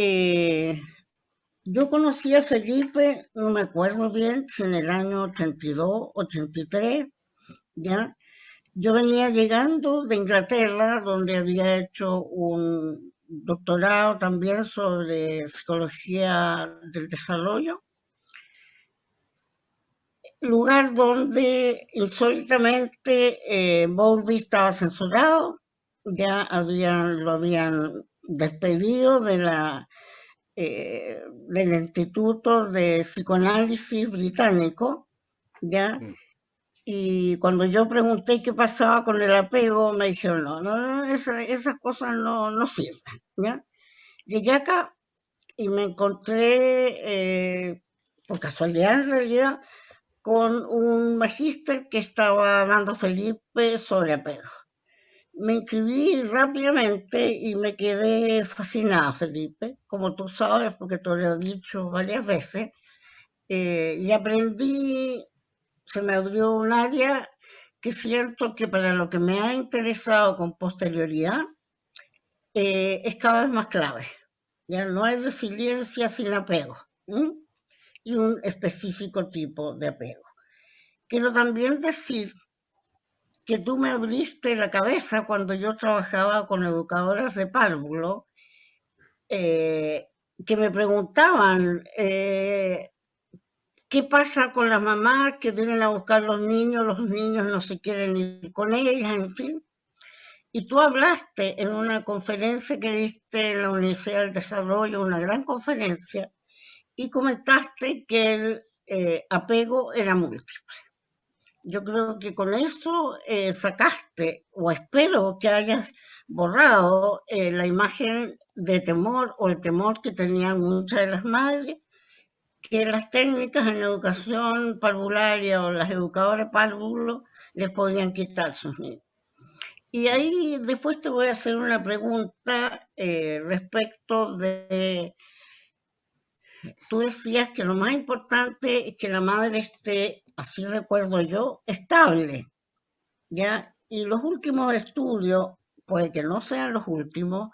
Eh, yo conocí a Felipe, no me acuerdo bien, si en el año 82, 83, ¿ya? Yo venía llegando de Inglaterra, donde había hecho un doctorado también sobre psicología del desarrollo, lugar donde insólitamente Bowlby estaba censurado, lo habían despedido del Instituto de Psicoanálisis Británico, ¿ya? Mm. Y cuando yo pregunté qué pasaba con el apego, me dijeron, no, no, no, esas cosas no sirven, ¿ya? Llegué acá y me encontré, por casualidad en realidad, con un magíster que estaba dando Felipe sobre apego. Me inscribí rápidamente y me quedé fascinada, Felipe, como tú sabes, porque te lo he dicho varias veces, y aprendí, se me abrió un área que siento que para lo que me ha interesado con posterioridad es cada vez más clave. Ya no hay resiliencia sin apego, ¿m? Y un específico tipo de apego. Quiero también decir que tú me abriste la cabeza cuando yo trabajaba con educadoras de párvulo, eh, que me preguntaban qué pasa con las mamás que vienen a buscar los niños no se quieren ir con ellas, en fin. Y tú hablaste en una conferencia que diste en la Universidad del Desarrollo, una gran conferencia, y comentaste que el apego era múltiple. Yo creo que con eso sacaste, o espero que hayas borrado la imagen de temor o el temor que tenían muchas de las madres, que las técnicas en educación parvularia o las educadoras párvulo les podían quitar sus niños. Y ahí después te voy a hacer una pregunta respecto de, tú decías que lo más importante es que la madre esté, así recuerdo yo, estable, ¿ya? Y los últimos estudios, puede que no sean los últimos,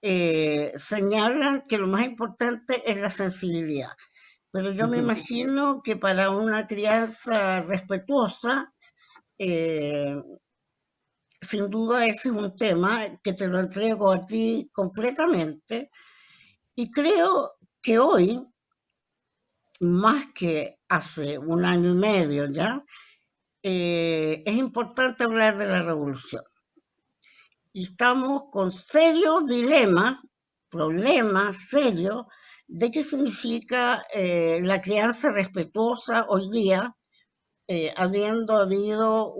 señalan que lo más importante es la sensibilidad. Pero yo me imagino que para una crianza respetuosa, eh, sin duda ese es un tema que te lo entrego a ti completamente y creo que hoy, más que hace un año y medio ya, es importante hablar de la revolución. Y estamos con serios dilemas, problemas serios, de qué significa la crianza respetuosa hoy día, habiendo habido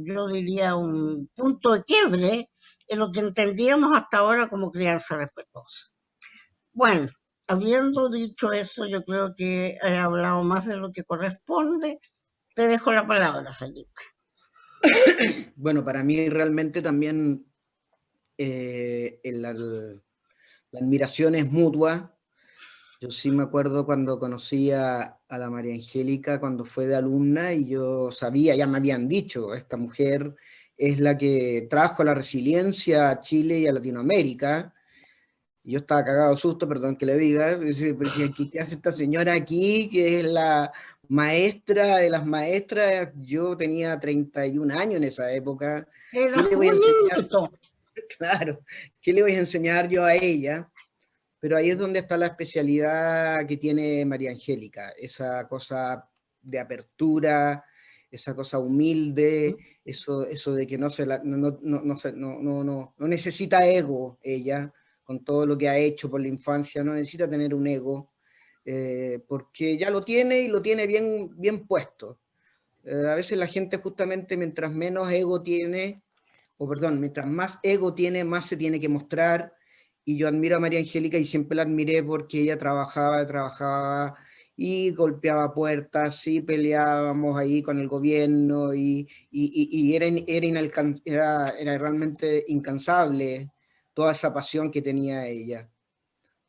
yo diría, un punto de quiebre en lo que entendíamos hasta ahora como crianza respetuosa. Bueno, habiendo dicho eso, yo creo que he hablado más de lo que corresponde. Te dejo la palabra, Felipe. Bueno, para mí realmente también la admiración es mutua. Yo sí me acuerdo cuando conocí a la María Angélica, cuando fue de alumna, y yo sabía, ya me habían dicho, esta mujer es la que trajo la resiliencia a Chile y a Latinoamérica. Y yo estaba cagado de susto, perdón que le diga, pero decía, ¿qué hace esta señora aquí? Que es la maestra de las maestras. Yo tenía 31 años en esa época. ¿Qué Eras le voy a un enseñar? niñito. Claro, ¿qué le voy a enseñar yo a ella? Pero ahí es donde está la especialidad que tiene María Angélica, esa cosa de apertura, esa cosa humilde, eso de que no necesita ego ella, con todo lo que ha hecho por la infancia, no necesita tener un ego, porque ya lo tiene y lo tiene bien, bien puesto. A veces la gente justamente mientras menos ego tiene, o perdón, mientras más ego tiene, más se tiene que mostrar. Y yo admiro a María Angélica y siempre la admiré porque ella trabajaba y golpeaba puertas y peleábamos ahí con el gobierno y era realmente incansable toda esa pasión que tenía ella.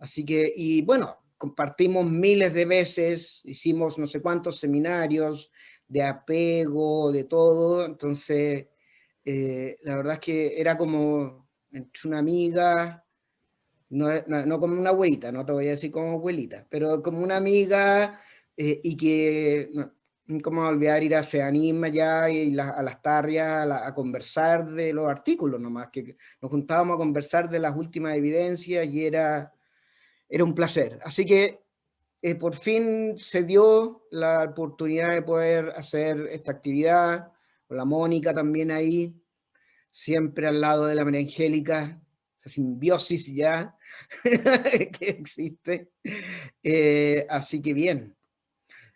Así que, y bueno, compartimos miles de veces, hicimos no sé cuántos seminarios de apego, de todo, entonces la verdad es que era como entre una amiga, No como una abuelita, no te voy a decir como abuelita, pero como una amiga y que, cómo olvidar ir a Seanisma ya y a las tarrias a conversar de los artículos nomás, que nos juntábamos a conversar de las últimas evidencias y era un placer. Así que por fin se dio la oportunidad de poder hacer esta actividad, con la Mónica también ahí, siempre al lado de la María Angélica, esa simbiosis ya que existe. Así que bien.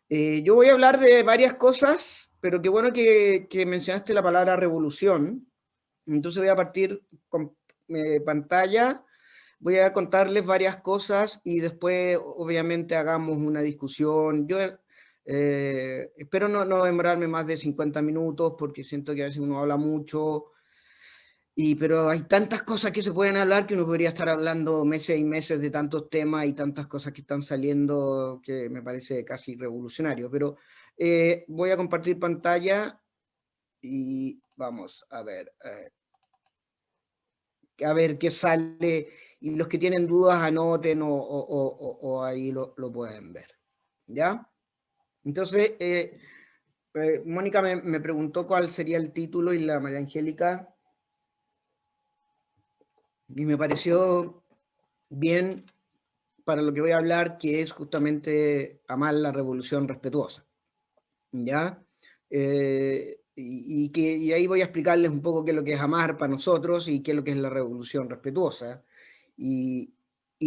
Yo voy a hablar de varias cosas, pero qué bueno que mencionaste la palabra revolución. Entonces voy a partir con pantalla, voy a contarles varias cosas y después obviamente hagamos una discusión. Yo espero no demorarme más de 50 minutos porque siento que a veces uno habla mucho. Pero hay tantas cosas que se pueden hablar que uno podría estar hablando meses y meses de tantos temas y tantas cosas que están saliendo que me parece casi revolucionario. Pero voy a compartir pantalla y vamos a ver qué sale. Y los que tienen dudas anoten o ahí lo pueden ver. ¿Ya? Entonces, Mónica me preguntó cuál sería el título y la María Angélica. Y me pareció bien para lo que voy a hablar, que es justamente amar la revolución respetuosa, ¿ya? Y ahí voy a explicarles un poco qué es lo que es amar para nosotros y qué es lo que es la revolución respetuosa y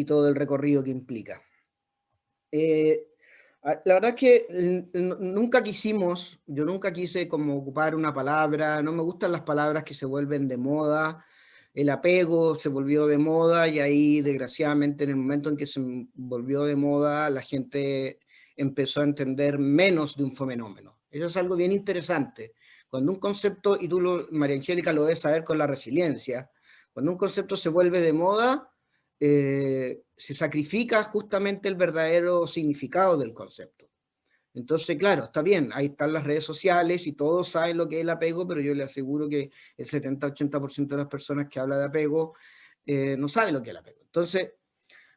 todo el recorrido que implica. La verdad es que yo nunca quise como ocupar una palabra, no me gustan las palabras que se vuelven de moda, el apego se volvió de moda y ahí desgraciadamente en el momento en que se volvió de moda la gente empezó a entender menos de un fenómeno. Eso es algo bien interesante. Cuando un concepto, y María Angélica lo debes saber con la resiliencia, cuando un concepto se vuelve de moda, se sacrifica justamente el verdadero significado del concepto. Entonces, claro, está bien, ahí están las redes sociales y todos saben lo que es el apego, pero yo le aseguro que el 70-80% de las personas que hablan de apego no saben lo que es el apego. Entonces,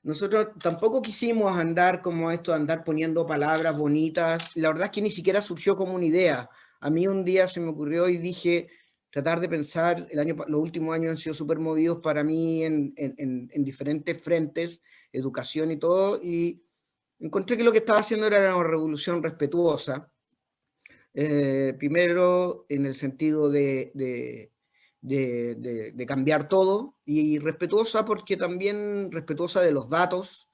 nosotros tampoco quisimos andar como esto, andar poniendo palabras bonitas. La verdad es que ni siquiera surgió como una idea. A mí un día se me ocurrió y dije, tratar de pensar, los últimos años han sido súper movidos para mí en diferentes frentes, educación y todo, y encontré que lo que estaba haciendo era una revolución respetuosa. Primero, en el sentido de cambiar todo, y respetuosa porque también respetuosa de los datos,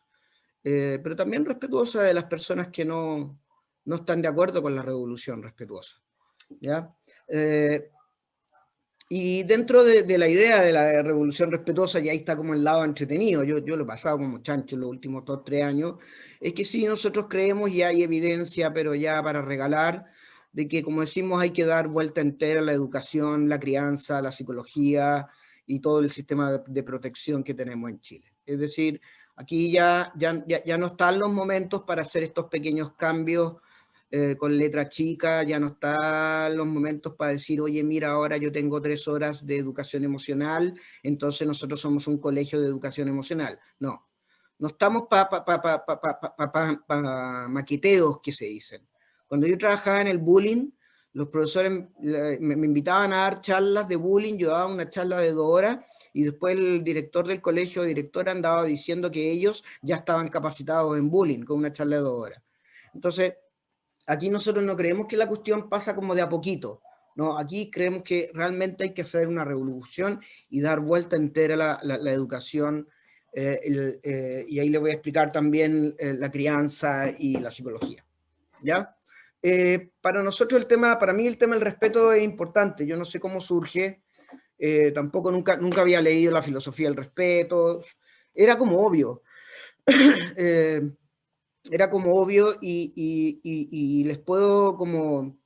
pero también respetuosa de las personas que no están de acuerdo con la revolución respetuosa. ¿Ya? Y dentro de la idea de la revolución respetuosa, y ahí está como el lado entretenido, yo lo he pasado como chancho en los últimos 2-3 años, es que sí, nosotros creemos y hay evidencia, pero ya para regalar, de que como decimos hay que dar vuelta entera a la educación, la crianza, la psicología y todo el sistema de protección que tenemos en Chile. Es decir, aquí ya no están los momentos para hacer estos pequeños cambios con letra chica, ya no están los momentos para decir, oye, mira, ahora yo tengo 3 horas de educación emocional, entonces nosotros somos un colegio de educación emocional. No estamos para maqueteos que se dicen. Cuando yo trabajaba en el bullying, los profesores me invitaban a dar charlas de bullying, yo daba una charla de 2 horas y después el director del colegio, directora, andaba diciendo que ellos ya estaban capacitados en bullying con una charla de 2 horas. Entonces, aquí nosotros no creemos que la cuestión pasa como de a poquito, no, aquí creemos que realmente hay que hacer una revolución y dar vuelta entera la educación, y ahí le voy a explicar también la crianza y la psicología, ¿ya? Para nosotros para mí el tema del respeto es importante, yo no sé cómo surge, tampoco nunca había leído la filosofía del respeto, era como obvio. Era como obvio y les puedo como,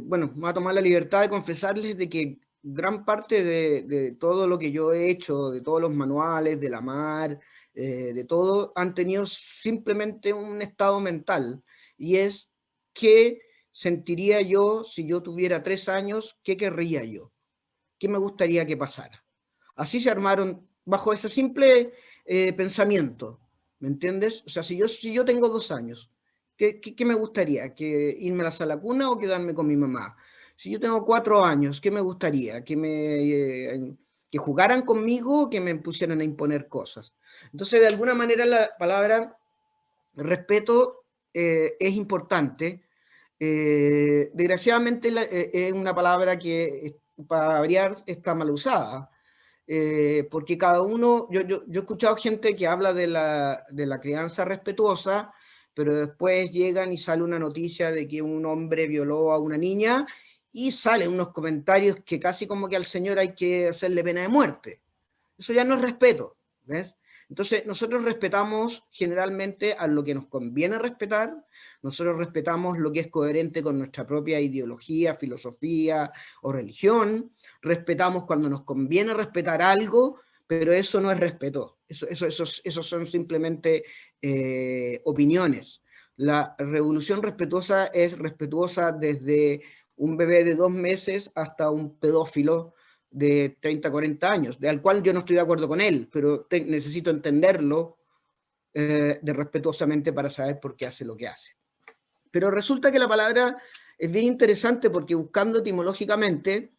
bueno, me voy a tomar la libertad de confesarles de que gran parte de todo lo que yo he hecho, de todos los manuales, de la mar, de todo, han tenido simplemente un estado mental, y es qué sentiría yo si yo tuviera 3 años, qué querría yo, qué me gustaría que pasara. Así se armaron bajo ese simple pensamiento, ¿me entiendes? O sea, si yo tengo 2 años, ¿qué me gustaría? ¿Que irme a la sala cuna o quedarme con mi mamá? Si yo tengo 4 años, ¿qué me gustaría? ¿Que jugaran conmigo o que me pusieran a imponer cosas? Entonces, de alguna manera, la palabra respeto es importante. Desgraciadamente es una palabra que, para variar, está mal usada. Porque cada uno, yo he escuchado gente que habla de la crianza respetuosa, pero después llegan y sale una noticia de que un hombre violó a una niña y salen unos comentarios que casi como que al señor hay que hacerle pena de muerte. Eso ya no es respeto, ¿ves? Entonces, nosotros respetamos generalmente a lo que nos conviene respetar, nosotros respetamos lo que es coherente con nuestra propia ideología, filosofía o religión, respetamos cuando nos conviene respetar algo, pero eso no es respeto, eso son simplemente opiniones. La revolución respetuosa es respetuosa desde un bebé de 2 meses hasta un pedófilo de 30, 40 años, al cual yo no estoy de acuerdo con él, pero necesito entenderlo respetuosamente para saber por qué hace lo que hace. Pero resulta que la palabra es bien interesante porque buscando etimológicamente,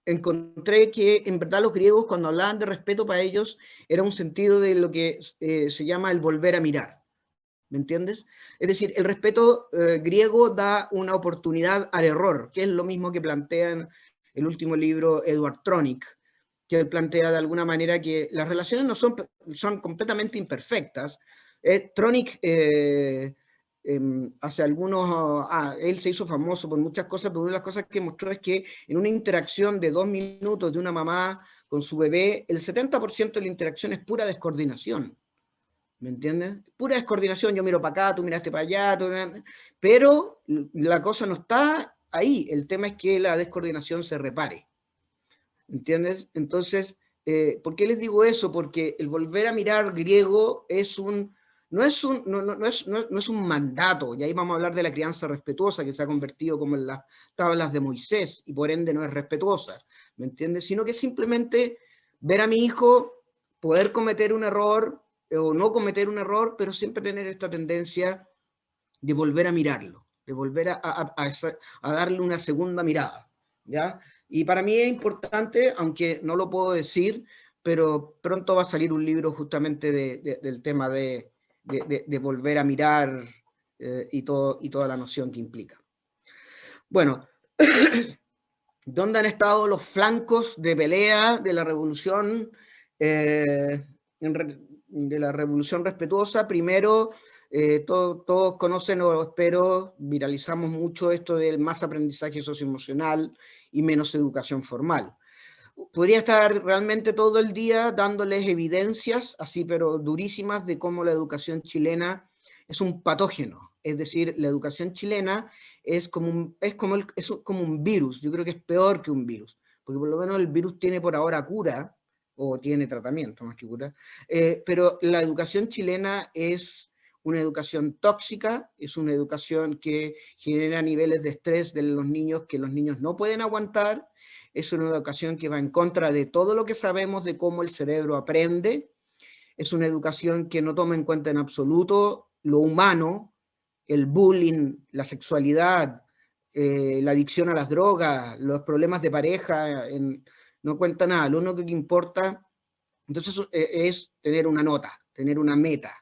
encontré que en verdad los griegos cuando hablaban de respeto para ellos era un sentido de lo que se llama el volver a mirar. ¿Me entiendes? Es decir, el respeto griego da una oportunidad al error, que es lo mismo que plantean el último libro Edward Tronick, que él plantea de alguna manera que las relaciones no son completamente imperfectas. Tronick hace algunos, él se hizo famoso por muchas cosas, pero una de las cosas que mostró es que en una interacción de 2 minutos de una mamá con su bebé, el 70% de la interacción es pura descoordinación. ¿Me entiendes? Pura descoordinación, yo miro para acá, tú miraste para allá, pero la cosa no está ahí, el tema es que la descoordinación se repare. ¿Entiendes? Entonces, ¿por qué les digo eso? Porque el volver a mirar griego no es un mandato, y ahí vamos a hablar de la crianza respetuosa que se ha convertido como en las tablas de Moisés y por ende no es respetuosa, ¿me entiendes? Sino que simplemente ver a mi hijo poder cometer un error o no cometer un error, pero siempre tener esta tendencia de volver a mirarlo, de volver a darle una segunda mirada, ¿ya? Y para mí es importante, aunque no lo puedo decir, pero pronto va a salir un libro justamente del tema de volver a mirar y toda la noción que implica. Bueno, ¿dónde han estado los flancos de pelea de la revolución de la revolución respetuosa? Primero, todos conocen, o espero, viralizamos mucho esto del más aprendizaje socioemocional y menos educación formal. Podría estar realmente todo el día dándoles evidencias, así pero durísimas, de cómo la educación chilena es un patógeno. Es decir, la educación chilena es como un virus. Yo creo que es peor que un virus, porque por lo menos el virus tiene por ahora cura, o tiene tratamiento más que cura, pero la educación chilena es una educación tóxica, es una educación que genera niveles de estrés de los niños que los niños no pueden aguantar, es una educación que va en contra de todo lo que sabemos de cómo el cerebro aprende, es una educación que no toma en cuenta en absoluto lo humano, el bullying, la sexualidad, la adicción a las drogas, los problemas de pareja, no cuenta nada, lo único que importa, entonces es tener una nota, tener una meta,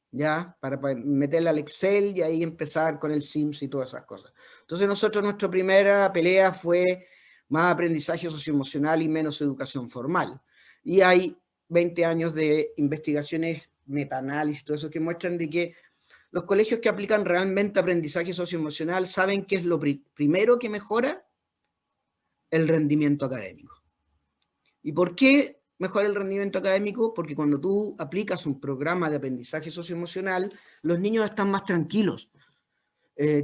¿ya? Para meterla al Excel y ahí empezar con el Sims y todas esas cosas. Entonces nuestra primera pelea fue más aprendizaje socioemocional y menos educación formal. Y hay 20 años de investigaciones, metaanálisis, todo eso que muestran de que los colegios que aplican realmente aprendizaje socioemocional saben qué es lo primero que mejora el rendimiento académico. ¿Y por qué mejora el rendimiento académico? Porque cuando tú aplicas un programa de aprendizaje socioemocional, los niños están más tranquilos,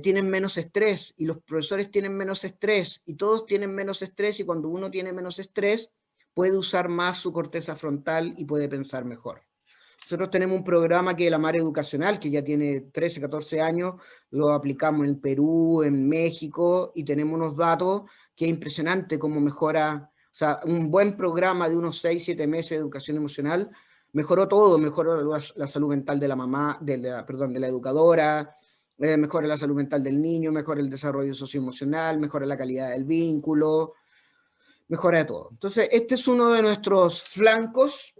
tienen menos estrés, y los profesores tienen menos estrés, y todos tienen menos estrés, y cuando uno tiene menos estrés, puede usar más su corteza frontal y puede pensar mejor. Nosotros tenemos un programa que es la Mar Educacional, que ya tiene 13, 14 años, lo aplicamos en Perú, en México, y tenemos unos datos que es impresionante cómo mejora O sea, un buen programa de unos 6, 7 meses de educación emocional mejoró todo, mejoró la salud mental de la mamá, perdón, de la educadora, mejora la salud mental del niño, mejora el desarrollo socioemocional, mejora la calidad del vínculo, mejora de todo. Entonces, este es uno de nuestros flancos.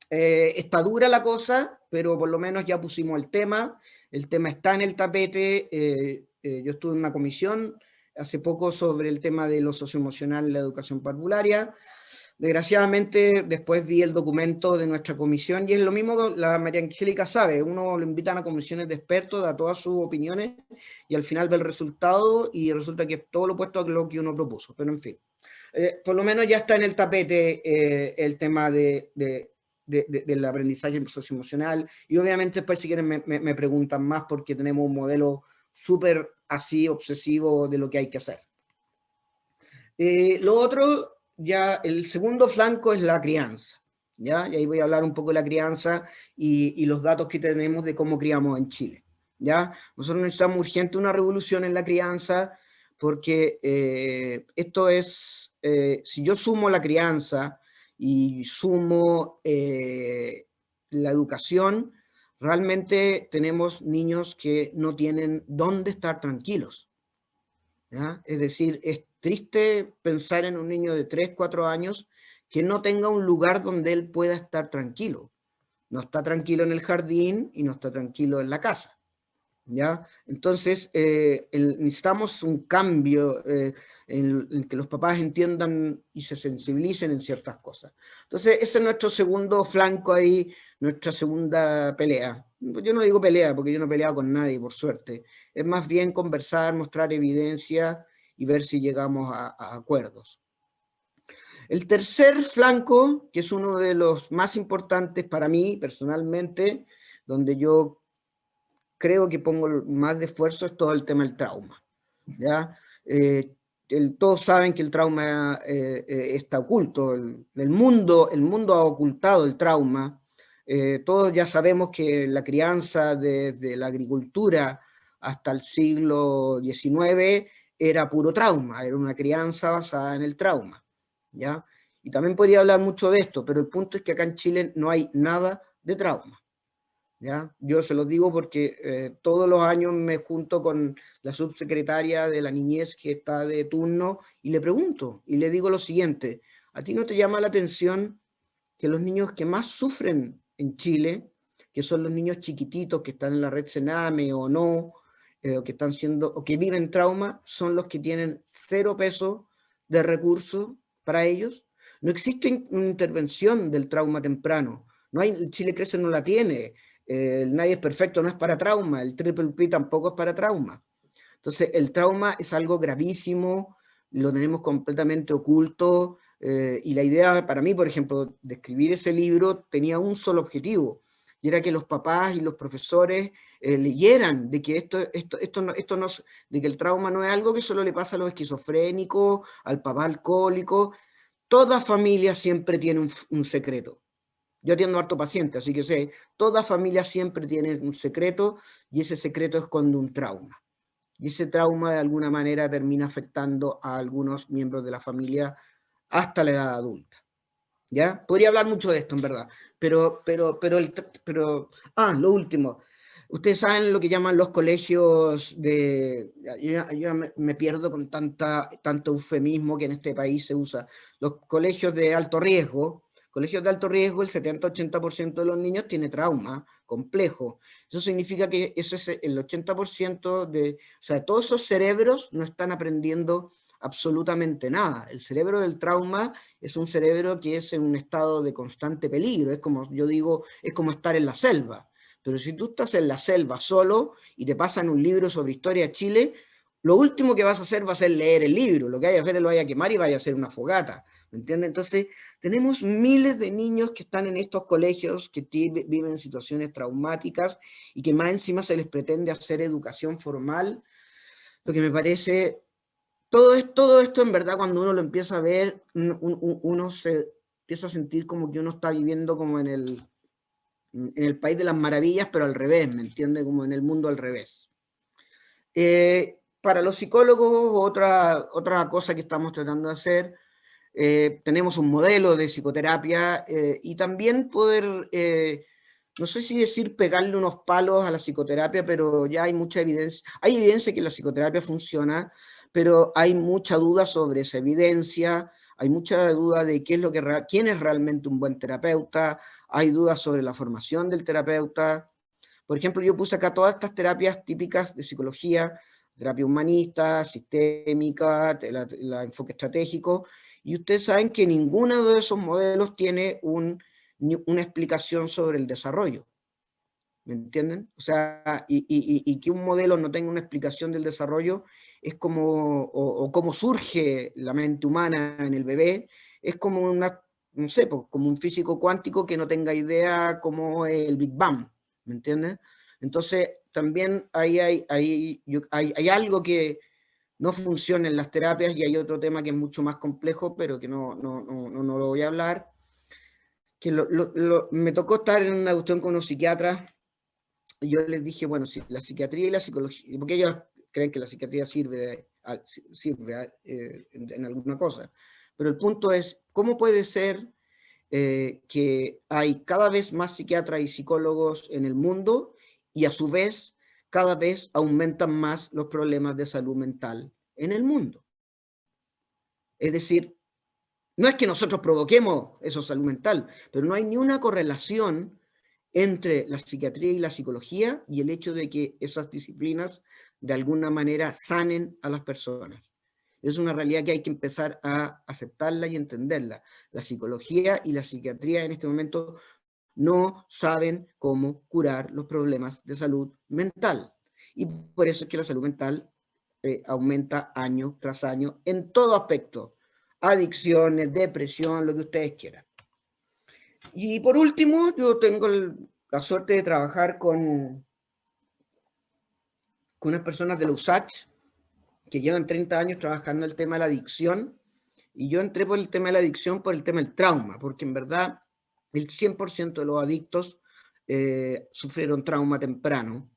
Está dura la cosa, pero por lo menos ya pusimos el tema está en el tapete. Yo estuve en una comisión hace poco sobre el tema de lo socioemocional en la educación parvularia. Desgraciadamente, después vi el documento de nuestra comisión y es lo mismo que la María Angélica sabe, uno lo invitan a comisiones de expertos, da todas sus opiniones y al final ve el resultado y resulta que es todo lo opuesto a lo que uno propuso, pero en fin. Por lo menos ya está en el tapete el tema del aprendizaje socioemocional y obviamente después si quieren me preguntan más porque tenemos un modelo súper así obsesivo de lo que hay que hacer. Lo otro, ya el segundo flanco es la crianza, ¿ya? Y ahí voy a hablar un poco de la crianza y los datos que tenemos de cómo criamos en Chile, ¿ya? Nosotros necesitamos urgente una revolución en la crianza porque esto es, si yo sumo la crianza y sumo la educación, realmente tenemos niños que no tienen dónde estar tranquilos, ¿ya? Es decir, es triste pensar en un niño de 3, 4 años que no tenga un lugar donde él pueda estar tranquilo. No está tranquilo en el jardín y no está tranquilo en la casa, ¿ya? Entonces, necesitamos un cambio en que los papás entiendan y se sensibilicen en ciertas cosas. Entonces, ese es nuestro segundo flanco ahí, nuestra segunda pelea. Yo no digo pelea porque yo no he peleado con nadie, por suerte. Es más bien conversar, mostrar evidencia y ver si llegamos a acuerdos. El tercer flanco, que es uno de los más importantes para mí personalmente, donde yo creo que pongo más de esfuerzo, es todo el tema del trauma, ¿ya? Todos saben que el trauma está oculto, el mundo ha ocultado el trauma. Todos ya sabemos que la crianza desde la agricultura hasta el siglo XIX era puro trauma, era una crianza basada en el trauma, ¿ya? Y también podría hablar mucho de esto, pero el punto es que acá en Chile no hay nada de trauma, ¿ya? Yo se los digo porque todos los años me junto con la subsecretaria de la niñez que está de turno y le pregunto y le digo lo siguiente: ¿a ti no te llama la atención que los niños que más sufren en Chile, que son los niños chiquititos que están en la red Sename o no, o que están siendo, o que viven trauma, son los que tienen 0 pesos de recursos para ellos? No existe una intervención del trauma temprano. No hay, Chile Crece no la tiene. Nadie es perfecto no es para trauma, el Triple P tampoco es para trauma. Entonces, el trauma es algo gravísimo, lo tenemos completamente oculto, y la idea para mí, por ejemplo, de escribir ese libro tenía un solo objetivo, y era que los papás y los profesores leyeran de que de que el trauma no es algo que solo le pasa a los esquizofrénicos, al papá alcohólico. Toda familia siempre tiene un secreto. Yo atiendo a harto paciente, así que sé, toda familia siempre tiene un secreto y ese secreto esconde un trauma. Y ese trauma de alguna manera termina afectando a algunos miembros de la familia hasta la edad adulta, ¿ya? Podría hablar mucho de esto, en verdad, pero lo último. Ustedes saben lo que llaman los colegios de... Yo me pierdo con tanto eufemismo que en este país se usa. Los colegios de alto riesgo. Colegios de alto riesgo, el 70-80% de los niños tiene trauma complejo. Eso significa que ese es el 80% de... O sea, todos esos cerebros no están aprendiendo absolutamente nada. El cerebro del trauma es un cerebro que es en un estado de constante peligro. Es como, yo digo, es como estar en la selva. Pero si tú estás en la selva solo y te pasan un libro sobre historia de Chile, lo último que vas a hacer va a ser leer el libro. Lo que hay que hacer es lo vaya a quemar y vaya a hacer una fogata. ¿Me entiendes? Entonces, tenemos miles de niños que están en estos colegios, que viven situaciones traumáticas y que más encima se les pretende hacer educación formal. Lo que me parece, todo esto en verdad cuando uno lo empieza a ver, uno se empieza a sentir como que uno está viviendo como en el país de las maravillas, pero al revés, ¿me entiende? Como en el mundo al revés. Para los psicólogos, otra cosa que estamos tratando de hacer tenemos un modelo de psicoterapia y también poder, no sé si decir pegarle unos palos a la psicoterapia, pero ya hay mucha evidencia. Hay evidencia que la psicoterapia funciona, pero hay mucha duda sobre esa evidencia, hay mucha duda de qué es quién es realmente un buen terapeuta, hay dudas sobre la formación del terapeuta. Por ejemplo, yo puse acá todas estas terapias típicas de psicología, terapia humanista, sistémica, el enfoque estratégico, y ustedes saben que ninguno de esos modelos tiene una explicación sobre el desarrollo. ¿Me entienden? O sea, y que un modelo no tenga una explicación del desarrollo es como, o cómo surge la mente humana en el bebé, es como una, no sé, pues, como un físico cuántico que no tenga idea cómo es el Big Bang, ¿me entiendes? Entonces, también hay algo que no funciona en las terapias y hay otro tema que es mucho más complejo, pero que no lo voy a hablar, que me tocó estar en una cuestión con unos psiquiatras. Yo les dije, bueno, si la psiquiatría y la psicología, porque ellos creen que la psiquiatría sirve en alguna cosa, pero el punto es, ¿cómo puede ser que hay cada vez más psiquiatras y psicólogos en el mundo y a su vez cada vez aumentan más los problemas de salud mental en el mundo? Es decir, no es que nosotros provoquemos eso salud mental, pero no hay ni una correlación entre la psiquiatría y la psicología y el hecho de que esas disciplinas de alguna manera sanen a las personas. Es una realidad que hay que empezar a aceptarla y entenderla. La psicología y la psiquiatría en este momento no saben cómo curar los problemas de salud mental. Y por eso es que la salud mental aumenta año tras año en todo aspecto. Adicciones, depresión, lo que ustedes quieran. Y por último, yo tengo la suerte de trabajar con unas personas de la USACH que llevan 30 años trabajando el tema de la adicción, y yo entré por el tema de la adicción por el tema del trauma, porque en verdad el 100% de los adictos sufrieron trauma temprano.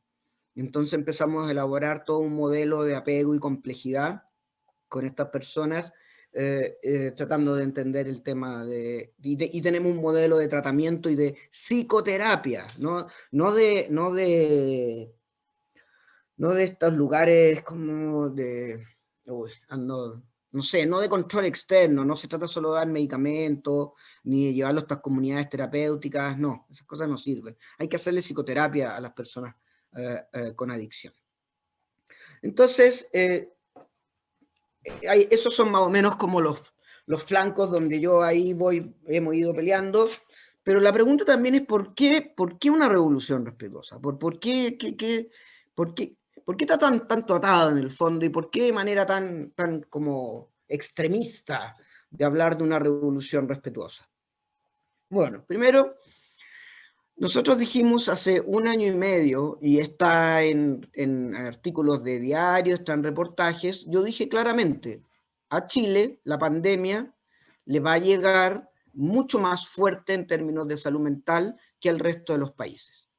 Entonces empezamos a elaborar todo un modelo de apego y complejidad con estas personas, tratando de entender el tema y tenemos un modelo de tratamiento y de psicoterapia, no de estos lugares como no sé, no de control externo, no se trata solo de dar medicamentos, ni de llevarlo a estas comunidades terapéuticas, no, esas cosas no sirven. Hay que hacerle psicoterapia a las personas con adicción. Entonces, esos son más o menos como los flancos donde yo ahí hemos ido peleando, pero la pregunta también es ¿por qué una revolución respetuosa? ¿Por qué está tanto atado en el fondo y por qué de manera tan como extremista de hablar de una revolución respetuosa? Bueno, primero, nosotros dijimos hace 1 año y medio, y está en artículos de diario, está en reportajes, yo dije claramente, a Chile la pandemia le va a llegar mucho más fuerte en términos de salud mental que al resto de los países.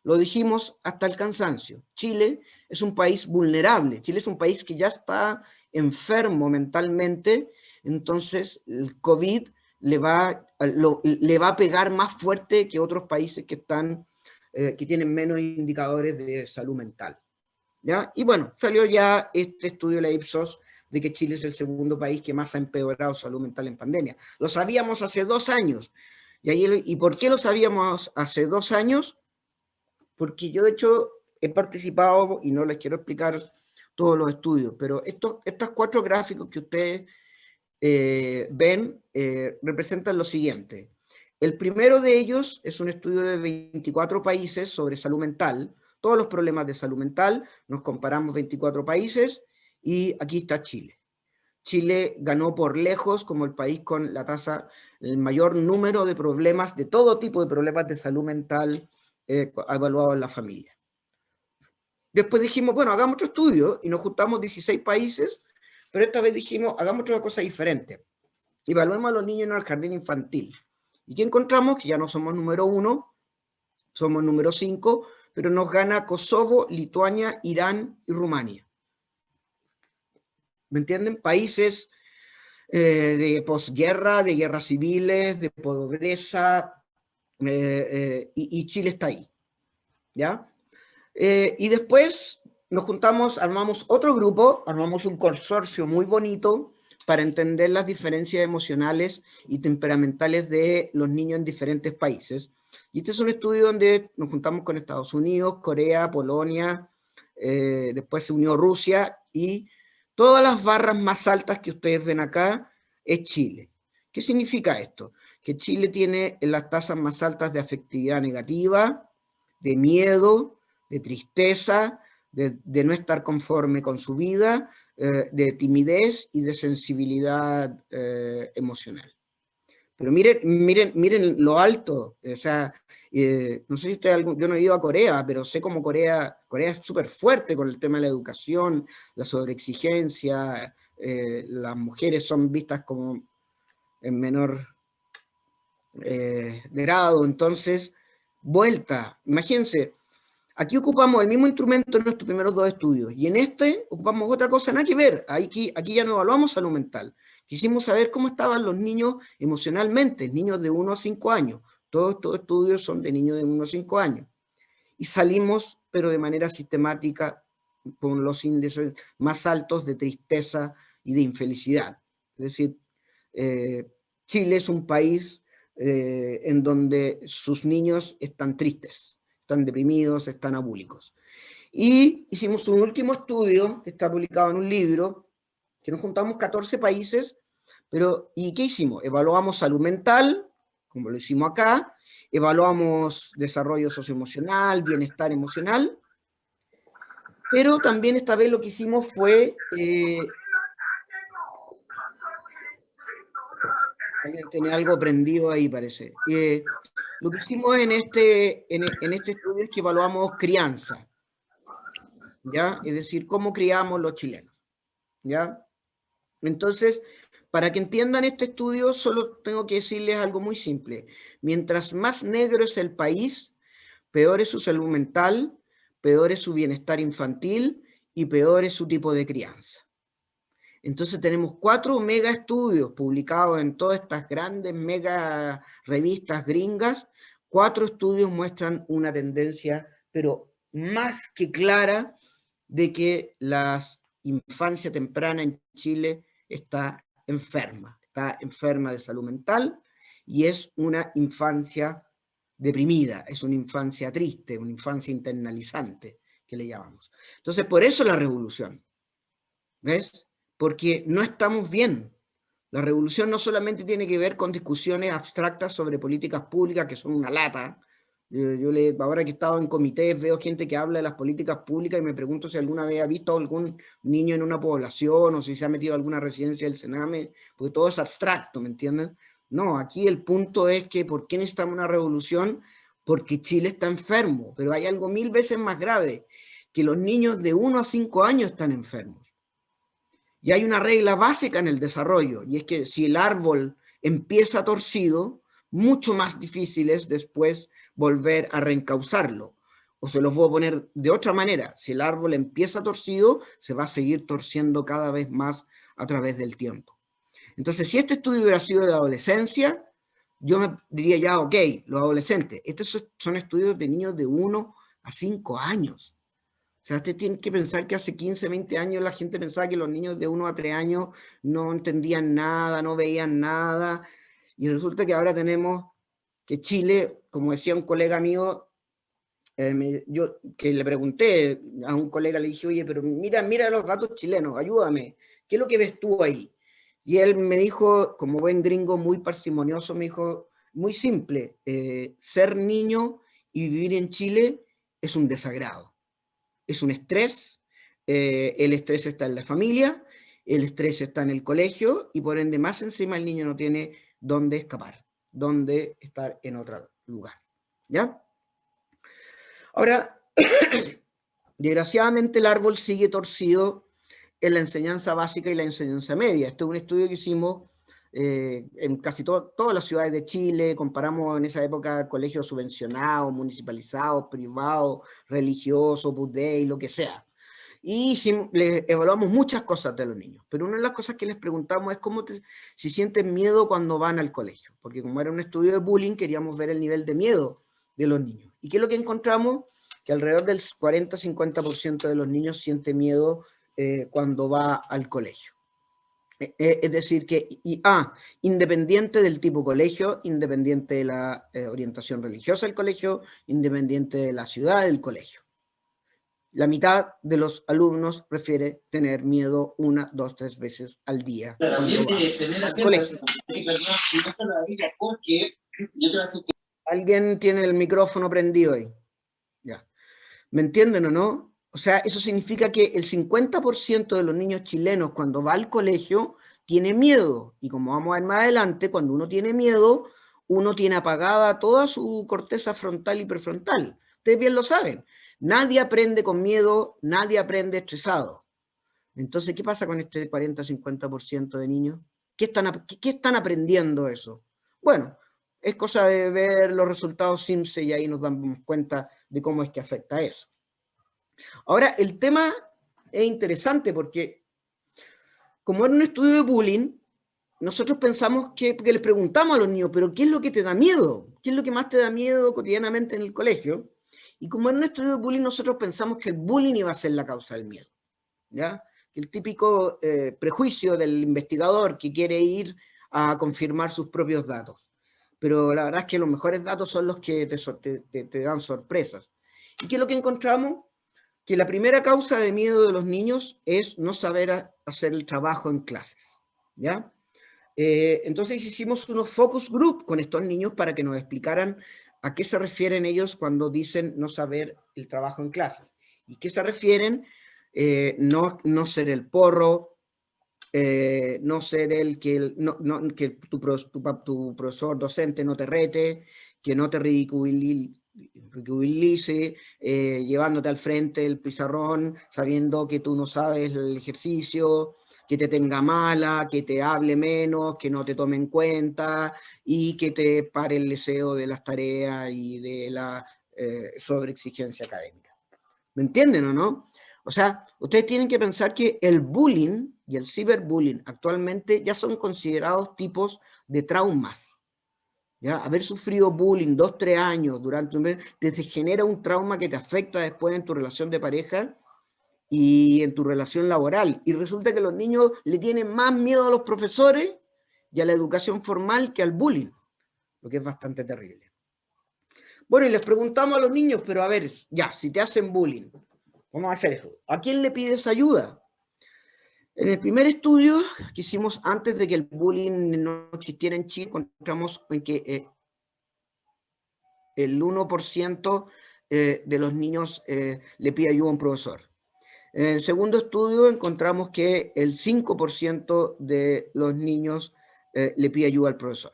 Lo dijimos hasta el cansancio. Chile es un país vulnerable, Chile es un país que ya está enfermo mentalmente, entonces el COVID le va a pegar más fuerte que otros países que tienen menos indicadores de salud mental. ¿Ya? Y bueno, salió ya este estudio de la Ipsos de que Chile es el segundo país que más ha empeorado salud mental en pandemia. Lo sabíamos hace 2 años. ¿Y por qué lo sabíamos hace 2 años? Porque yo de hecho he participado, y no les quiero explicar todos los estudios, pero estos 4 gráficos que ustedes ven representan lo siguiente. El primero de ellos es un estudio de 24 países sobre salud mental, todos los problemas de salud mental, nos comparamos 24 países y aquí está Chile. Chile ganó por lejos como el país con el mayor número de problemas, de todo tipo de problemas de salud mental evaluados en la familia. Después dijimos, bueno, hagamos otro estudio y nos juntamos 16 países, pero esta vez dijimos, hagamos otra cosa diferente. Evaluemos a los niños en el jardín infantil. ¿Y qué encontramos? Que ya no somos número 1, somos número 5, pero nos gana Kosovo, Lituania, Irán y Rumania. ¿Me entienden? Países de posguerra, de guerras civiles, de pobreza, y Chile está ahí, ¿ya? Y después nos juntamos, armamos otro grupo, armamos un consorcio muy bonito para entender las diferencias emocionales y temperamentales de los niños en diferentes países. Y este es un estudio donde nos juntamos con Estados Unidos, Corea, Polonia, después se unió Rusia, y todas las barras más altas que ustedes ven acá es Chile. ¿Qué significa esto? Que Chile tiene las tasas más altas de afectividad negativa, de miedo, de tristeza, de no estar conforme con su vida, de timidez y de sensibilidad emocional. Pero miren lo alto, o sea, no sé si yo no he ido a Corea, pero sé como Corea es súper fuerte con el tema de la educación, la sobreexigencia, las mujeres son vistas como en menor grado, entonces, imagínense, aquí ocupamos el mismo instrumento en nuestros primeros dos estudios, y en este ocupamos otra cosa, nada que ver. Aquí ya no evaluamos salud mental. Quisimos saber cómo estaban los niños emocionalmente, niños de 1 a 5 años. Todos estos estudios son de niños de 1 a 5 años. Y salimos, pero de manera sistemática, con los índices más altos de tristeza y de infelicidad. Es decir, Chile es un país en donde sus niños están tristes, están deprimidos, están abúlicos. Y hicimos un último estudio que está publicado en un libro, que nos juntamos 14 países, ¿y qué hicimos? Evaluamos salud mental, como lo hicimos acá, evaluamos desarrollo socioemocional, bienestar emocional, pero también esta vez lo que hicimos fue... alguien tiene algo prendido ahí, parece. Lo que hicimos en este estudio es que evaluamos crianza, ¿ya? Es decir, cómo criamos los chilenos, ¿ya? Entonces, para que entiendan este estudio, solo tengo que decirles algo muy simple. Mientras más negro es el país, peor es su salud mental, peor es su bienestar infantil y peor es su tipo de crianza. Entonces tenemos 4 mega estudios publicados en todas estas grandes mega revistas gringas. 4 estudios muestran una tendencia, pero más que clara, de que la infancia temprana en Chile está enferma de salud mental, y es una infancia deprimida, es una infancia triste, una infancia internalizante, que le llamamos. Entonces, por eso la revolución, ¿ves? Porque no estamos bien. La revolución no solamente tiene que ver con discusiones abstractas sobre políticas públicas, que son una lata. Ahora que he estado en comités, veo gente que habla de las políticas públicas y me pregunto si alguna vez ha visto algún niño en una población o si se ha metido a alguna residencia del Sename, porque todo es abstracto, ¿me entienden? No, aquí el punto es que ¿por qué necesitamos una revolución? Porque Chile está enfermo, pero hay algo 1000 veces más grave, que los niños de 1 a 5 años están enfermos. Y hay una regla básica en el desarrollo, y es que si el árbol empieza torcido, mucho más difícil es después volver a reencauzarlo. O se los voy a poner de otra manera, si el árbol empieza torcido, se va a seguir torciendo cada vez más a través del tiempo. Entonces, si este estudio hubiera sido de adolescencia, yo me diría ya, ok, los adolescentes, estos son estudios de niños de 1 a 5 años. O sea, usted tiene que pensar que hace 15, 20 años la gente pensaba que los niños de 1 a 3 años no entendían nada, no veían nada, y resulta que ahora tenemos que Chile, como decía un colega mío, yo que le pregunté a un colega, le dije, oye, pero mira los datos chilenos, ayúdame, ¿qué es lo que ves tú ahí? Y él me dijo, como buen gringo muy parsimonioso, me dijo, muy simple, ser niño y vivir en Chile es un desagrado. Es un estrés, el estrés está en la familia, el estrés está en el colegio, y por ende más encima el niño no tiene dónde escapar, dónde estar en otro lugar, ¿ya? Ahora, desgraciadamente el árbol sigue torcido en la enseñanza básica y la enseñanza media. Este es un estudio que hicimos en casi todas las ciudades de Chile. Comparamos en esa época colegios subvencionados, municipalizados, privados, religiosos, Opus Dei, lo que sea. y les evaluamos muchas cosas de los niños, pero una de las cosas que les preguntamos es si sienten miedo cuando van al colegio, porque como era un estudio de bullying, queríamos ver el nivel de miedo de los niños. ¿Y qué es lo que encontramos? Que alrededor del 40-50% de los niños siente miedo cuando va al colegio. Es decir, independiente del tipo colegio, independiente de la orientación religiosa del colegio, independiente de la ciudad del colegio. La mitad de los alumnos prefiere tener miedo 1, 2, 3 veces al día. ¿Alguien tiene el micrófono prendido ahí? Ya. ¿Me entienden o no? O sea, eso significa que el 50% de los niños chilenos cuando va al colegio tiene miedo. Y como vamos a ver más adelante, cuando uno tiene miedo, uno tiene apagada toda su corteza frontal y prefrontal. Ustedes bien lo saben. Nadie aprende con miedo, nadie aprende estresado. Entonces, ¿qué pasa con este 40-50% de niños? ¿Qué están aprendiendo eso? Bueno, es cosa de ver los resultados SIMSE y ahí nos damos cuenta de cómo es que afecta eso. Ahora, el tema es interesante porque, como era un estudio de bullying, nosotros pensamos porque les preguntamos a los niños, pero ¿qué es lo que te da miedo? ¿Qué es lo que más te da miedo cotidianamente en el colegio? Y como en un estudio de bullying, nosotros pensamos que el bullying iba a ser la causa del miedo, ¿ya? El típico prejuicio del investigador que quiere ir a confirmar sus propios datos. Pero la verdad es que los mejores datos son los que te dan sorpresas. ¿Y qué es lo que encontramos? Que la primera causa de miedo de los niños es no saber hacer el trabajo en clases, ¿ya? Entonces hicimos unos focus group con estos niños para que nos explicaran a qué se refieren ellos cuando dicen no saber el trabajo en clases. ¿Y qué se refieren? No ser el porro, no ser que tu profesor docente no te rete, que no te ridiculice, llevándote al frente del pizarrón, sabiendo que tú no sabes el ejercicio, que te tenga mala, que te hable menos, que no te tome en cuenta y que te pare el deseo de las tareas y de la sobreexigencia académica. ¿Me entienden o no? O sea, ustedes tienen que pensar que el bullying y el ciberbullying actualmente ya son considerados tipos de traumas. ¿Ya? Haber sufrido bullying 2, 3 años durante un mes te genera un trauma que te afecta después en tu relación de pareja y en tu relación laboral. Y resulta que los niños le tienen más miedo a los profesores y a la educación formal que al bullying, lo que es bastante terrible. Bueno, y les preguntamos a los niños, pero a ver, ya, si te hacen bullying, vamos a hacer eso. ¿A quién le pides ayuda? En el primer estudio que hicimos antes de que el bullying no existiera en Chile, encontramos en que el 1% de los niños le pide ayuda a un profesor. En el segundo estudio encontramos que el 5% de los niños le pide ayuda al profesor.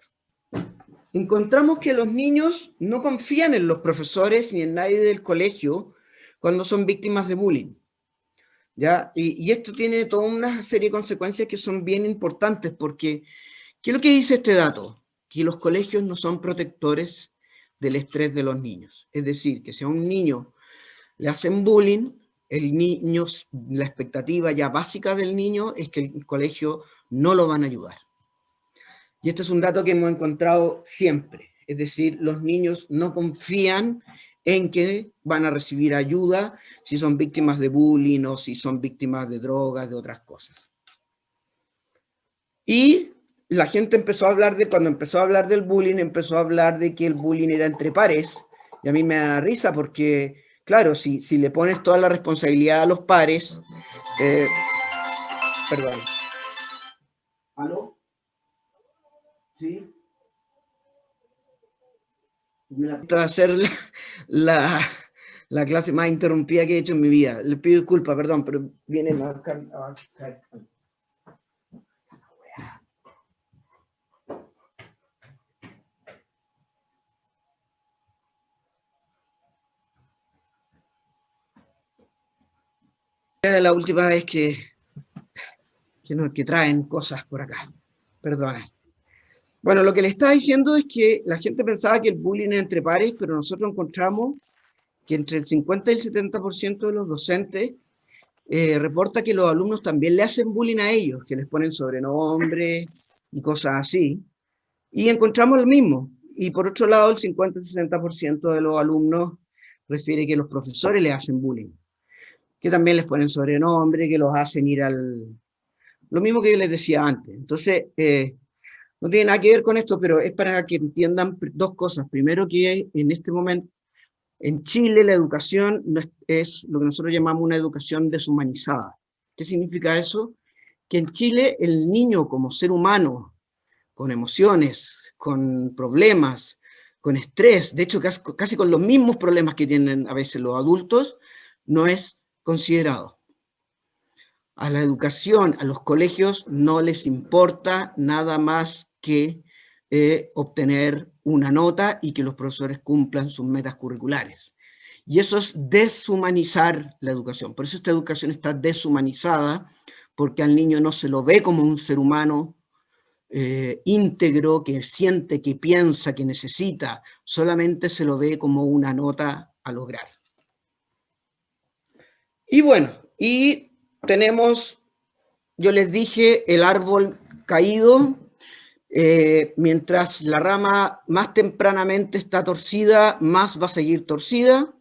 Encontramos que los niños no confían en los profesores ni en nadie del colegio cuando son víctimas de bullying, ¿ya? Y esto tiene toda una serie de consecuencias que son bien importantes porque, ¿qué es lo que dice este dato? Que los colegios no son protectores del estrés de los niños. Es decir, que si a un niño le hacen bullying, la expectativa ya básica del niño es que el colegio no lo van a ayudar. Y este es un dato que hemos encontrado siempre. Es decir, los niños no confían en que van a recibir ayuda si son víctimas de bullying o si son víctimas de drogas, de otras cosas. Y la gente cuando empezó a hablar del bullying, empezó a hablar de que el bullying era entre pares. Y a mí me da risa porque, claro, si le pones toda la responsabilidad a los pares... perdón. ¿Aló? ¿Sí? Va a ser la clase más interrumpida que he hecho en mi vida. Les pido disculpas, perdón, pero vienen a buscar... Es la última vez que traen cosas por acá. Perdona. Bueno, lo que le estaba diciendo es que la gente pensaba que el bullying era entre pares, pero nosotros encontramos que entre el 50 y el 70% de los docentes reporta que los alumnos también le hacen bullying a ellos, que les ponen sobrenombres y cosas así. Y encontramos lo mismo. Y por otro lado, el 50-60% de los alumnos refiere que los profesores les hacen bullying, que también les ponen sobrenombre, que los hacen ir al... Lo mismo que yo les decía antes. Entonces, no tiene nada que ver con esto, pero es para que entiendan dos cosas. Primero, que en este momento, en Chile, la educación no es lo que nosotros llamamos una educación deshumanizada. ¿Qué significa eso? Que en Chile el niño como ser humano, con emociones, con problemas, con estrés, de hecho casi con los mismos problemas que tienen a veces los adultos, no es considerado. A la educación, a los colegios, no les importa nada más que obtener una nota y que los profesores cumplan sus metas curriculares. Y eso es deshumanizar la educación. Por eso esta educación está deshumanizada, porque al niño no se lo ve como un ser humano íntegro, que siente, que piensa, que necesita, solamente se lo ve como una nota a lograr. Y bueno, y tenemos, yo les dije, el árbol caído, mientras la rama más tempranamente está torcida, más va a seguir torcida,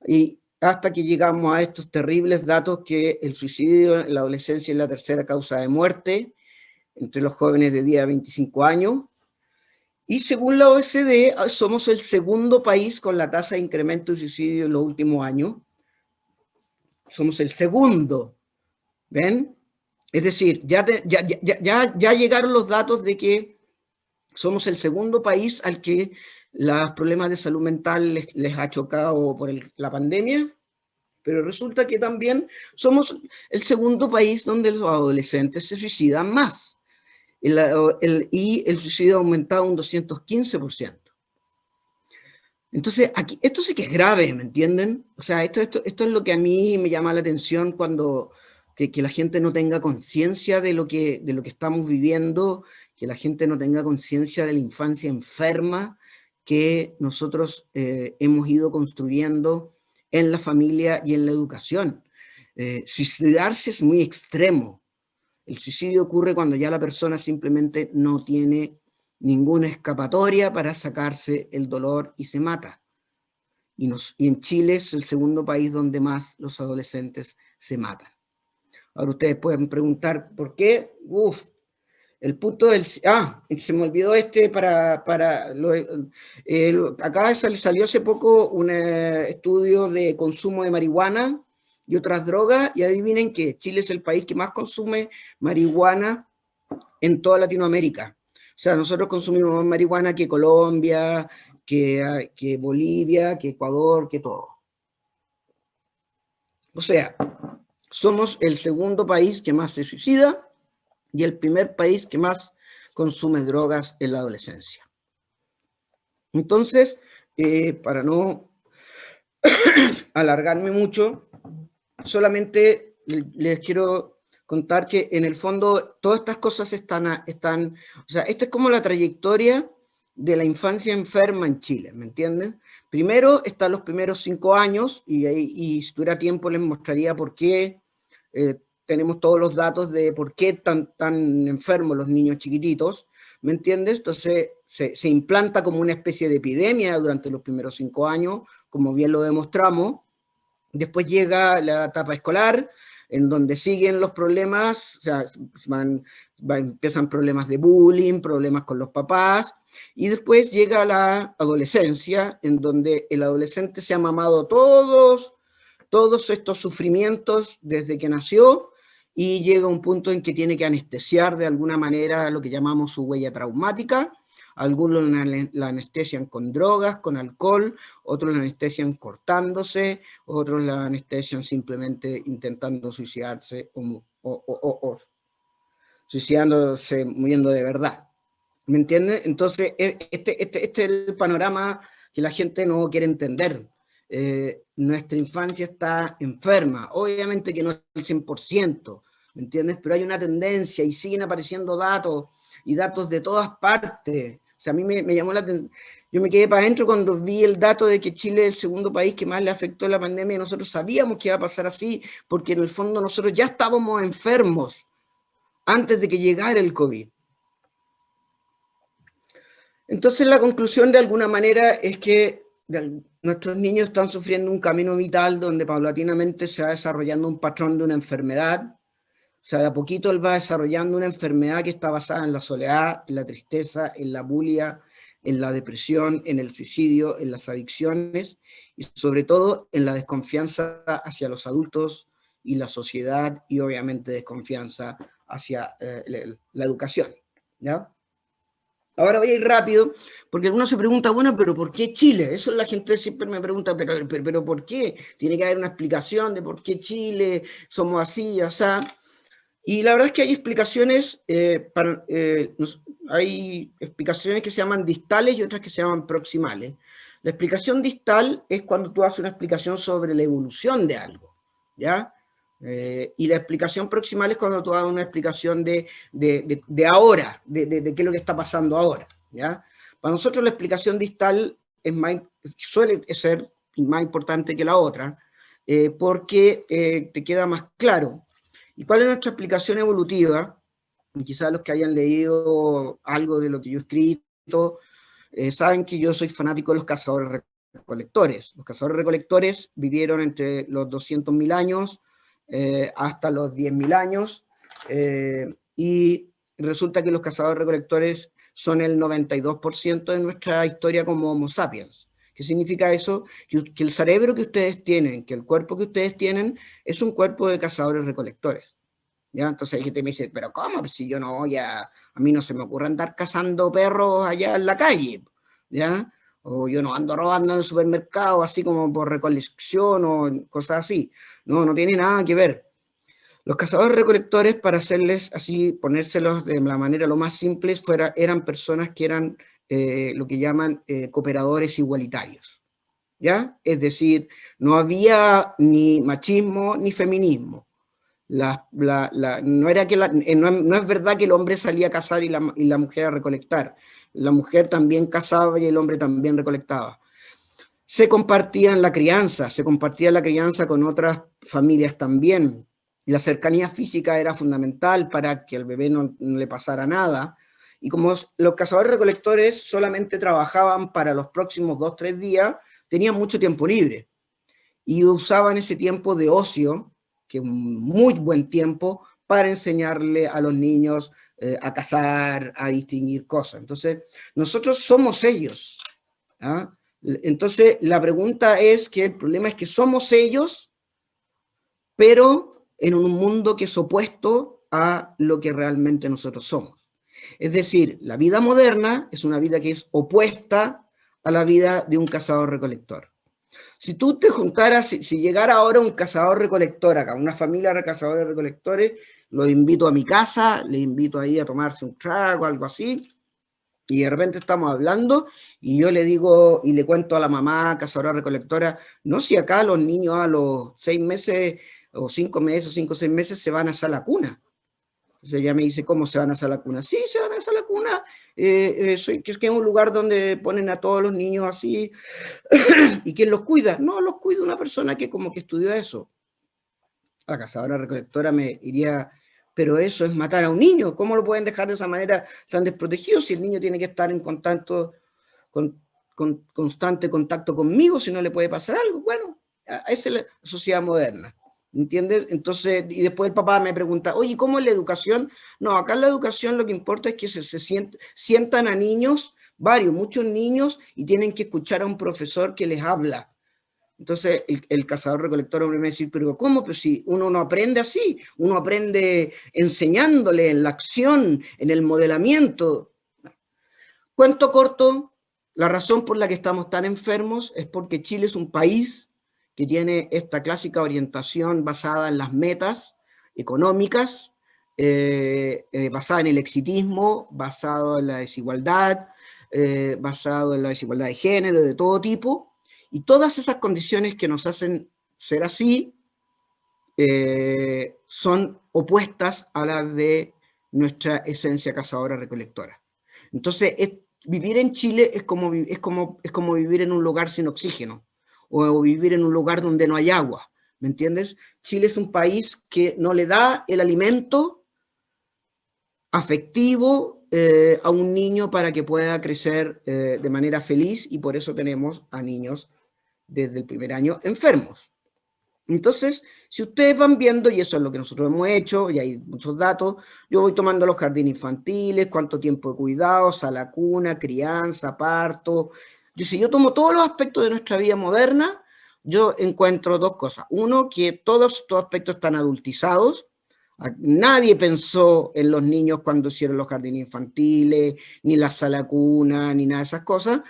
y hasta que llegamos a estos terribles datos que el suicidio en la adolescencia es la tercera causa de muerte entre los jóvenes de 10 a 25 años, y según la OECD somos el segundo país con la tasa de incremento de suicidio en los últimos años. Somos el segundo, ¿ven? Es decir, ya llegaron los datos de que somos el segundo país al que los problemas de salud mental les ha chocado por la pandemia, pero resulta que también somos el segundo país donde los adolescentes se suicidan más. Y el suicidio ha aumentado un 215%. Entonces, aquí, esto sí que es grave, ¿me entienden? O sea, esto es lo que a mí me llama la atención cuando que la gente no tenga conciencia de lo que estamos viviendo, que la gente no tenga conciencia de la infancia enferma que nosotros hemos ido construyendo en la familia y en la educación. Suicidarse es muy extremo. El suicidio ocurre cuando ya la persona simplemente no tiene ninguna escapatoria para sacarse el dolor y se mata. Y en Chile es el segundo país donde más los adolescentes se matan. Ahora ustedes pueden preguntar, ¿por qué? El punto del... se me olvidó acá salió hace poco un estudio de consumo de marihuana y otras drogas, y adivinen que Chile es el país que más consume marihuana en toda Latinoamérica. O sea, nosotros consumimos más marihuana que Colombia, que Bolivia, que Ecuador, que todo. O sea, somos el segundo país que más se suicida y el primer país que más consume drogas en la adolescencia. Entonces, para no alargarme mucho, solamente les quiero contar que en el fondo todas estas cosas están, o sea, esta es como la trayectoria de la infancia enferma en Chile, ¿me entienden? Primero están los primeros 5 años, y si tuviera tiempo les mostraría por qué tenemos todos los datos de por qué tan enfermos los niños chiquititos, ¿me entiendes? Entonces se implanta como una especie de epidemia durante los primeros 5 años, como bien lo demostramos. Después llega la etapa escolar, en donde siguen los problemas, o sea, empiezan problemas de bullying, problemas con los papás, y después llega la adolescencia, en donde el adolescente se ha mamado todos estos sufrimientos desde que nació, y llega un punto en que tiene que anestesiar de alguna manera lo que llamamos su huella traumática. Algunos la anestesian con drogas, con alcohol, otros la anestesian cortándose, otros la anestesian simplemente intentando suicidarse o suicidándose, muriendo de verdad. ¿Me entiendes? Entonces, este es el panorama que la gente no quiere entender. Nuestra infancia está enferma, obviamente que no es el 100%, ¿me entiendes? Pero hay una tendencia y siguen apareciendo datos, y datos de todas partes. O sea, a mí me llamó la atención. Yo me quedé para adentro cuando vi el dato de que Chile es el segundo país que más le afectó la pandemia y nosotros sabíamos que iba a pasar así, porque en el fondo nosotros ya estábamos enfermos antes de que llegara el COVID. Entonces la conclusión de alguna manera es que nuestros niños están sufriendo un camino vital donde paulatinamente se va desarrollando un patrón de una enfermedad. O sea, de a poquito él va desarrollando una enfermedad que está basada en la soledad, en la tristeza, en la bulia, en la depresión, en el suicidio, en las adicciones y sobre todo en la desconfianza hacia los adultos y la sociedad y obviamente desconfianza hacia la educación, ¿ya? Ahora voy a ir rápido, porque uno se pregunta, bueno, pero ¿por qué Chile? Eso la gente siempre me pregunta, pero ¿por qué? Tiene que haber una explicación de por qué Chile, somos así, así. Y la verdad es que hay explicaciones, hay explicaciones que se llaman distales y otras que se llaman proximales. La explicación distal es cuando tú haces una explicación sobre la evolución de algo, ¿ya? Y la explicación proximal es cuando tú das una explicación de ahora, de qué es lo que está pasando ahora, ¿ya? Para nosotros la explicación distal suele ser más importante que la otra, porque te queda más claro. ¿Y cuál es nuestra explicación evolutiva? Quizás los que hayan leído algo de lo que yo he escrito, saben que yo soy fanático de los cazadores-recolectores. Los cazadores-recolectores vivieron entre los 200.000 años hasta los 10.000 años, y resulta que los cazadores-recolectores son el 92% de nuestra historia como Homo sapiens. ¿Qué significa eso? Que el cerebro que ustedes tienen, que el cuerpo que ustedes tienen, es un cuerpo de cazadores-recolectores. ¿Ya? Entonces hay gente que me dice, pero ¿cómo? Pues si yo no voy a mí no se me ocurre andar cazando perros allá en la calle, ¿ya? O yo no ando robando en el supermercado así como por recolección o cosas así. No, no tiene nada que ver. Los cazadores recolectores, para hacerles así, ponérselos de la manera lo más simple, eran personas que eran lo que llaman cooperadores igualitarios, ¿ya? Es decir, no había ni machismo ni feminismo. No, era que no es verdad que el hombre salía a cazar y la mujer a recolectar. La mujer también cazaba y el hombre también recolectaba. Se compartía la crianza con otras familias también. La cercanía física era fundamental para que al bebé no le pasara nada. Y como los cazadores-recolectores solamente trabajaban para los próximos 2-3 días, tenían mucho tiempo libre. Y usaban ese tiempo de ocio, que es un muy buen tiempo, para enseñarle a los niños a cazar, a distinguir cosas. Entonces, nosotros somos ellos. ¿Ah? Entonces, la pregunta es que el problema es que somos ellos, pero en un mundo que es opuesto a lo que realmente nosotros somos. Es decir, la vida moderna es una vida que es opuesta a la vida de un cazador-recolector. Si tú te juntaras, si llegara ahora un cazador-recolector acá, una familia de cazadores-recolectores, los invito a mi casa, les invito ahí a tomarse un trago, algo así, y de repente estamos hablando y yo le digo y le cuento a la mamá cazadora recolectora, no, si acá los niños a los 6 meses o 5 meses, 5 o 6 meses se van a hacer la cuna. Entonces ella me dice, ¿cómo se van a hacer la cuna? Sí, se van a hacer la cuna, que es un lugar donde ponen a todos los niños así. ¿Y quién los cuida? No, los cuida una persona que como que estudió eso. La cazadora recolectora me diría, pero eso es matar a un niño, ¿cómo lo pueden dejar de esa manera tan desprotegido si el niño tiene que estar en contacto, con constante contacto conmigo, si no le puede pasar algo? Bueno, esa es la sociedad moderna, ¿entiendes? Entonces, y después el papá me pregunta, oye, ¿cómo es la educación? No, acá en la educación lo que importa es que se sientan a niños, muchos niños, y tienen que escuchar a un profesor que les habla. Entonces el cazador-recolector me va a decir, pero ¿cómo? Pues si uno no aprende así, uno aprende enseñándole en la acción, en el modelamiento. Cuento corto, la razón por la que estamos tan enfermos es porque Chile es un país que tiene esta clásica orientación basada en las metas económicas, basada en el exitismo, basado en la desigualdad, basado en la desigualdad de género, de todo tipo, y todas esas condiciones que nos hacen ser así son opuestas a las de nuestra esencia cazadora-recolectora. Entonces, vivir en Chile es como vivir en un lugar sin oxígeno, o vivir en un lugar donde no hay agua, ¿me entiendes? Chile es un país que no le da el alimento afectivo a un niño para que pueda crecer de manera feliz, y por eso tenemos a niños desde el primer año enfermos. Entonces, si ustedes van viendo, y eso es lo que nosotros hemos hecho, y hay muchos datos, yo voy tomando los jardines infantiles, cuánto tiempo de cuidado, sala cuna, crianza, parto. Si yo tomo todos los aspectos de nuestra vida moderna, yo encuentro dos cosas. Uno, que todos estos aspectos están adultizados. Nadie pensó en los niños cuando hicieron los jardines infantiles, ni la sala cuna, ni nada de esas cosas.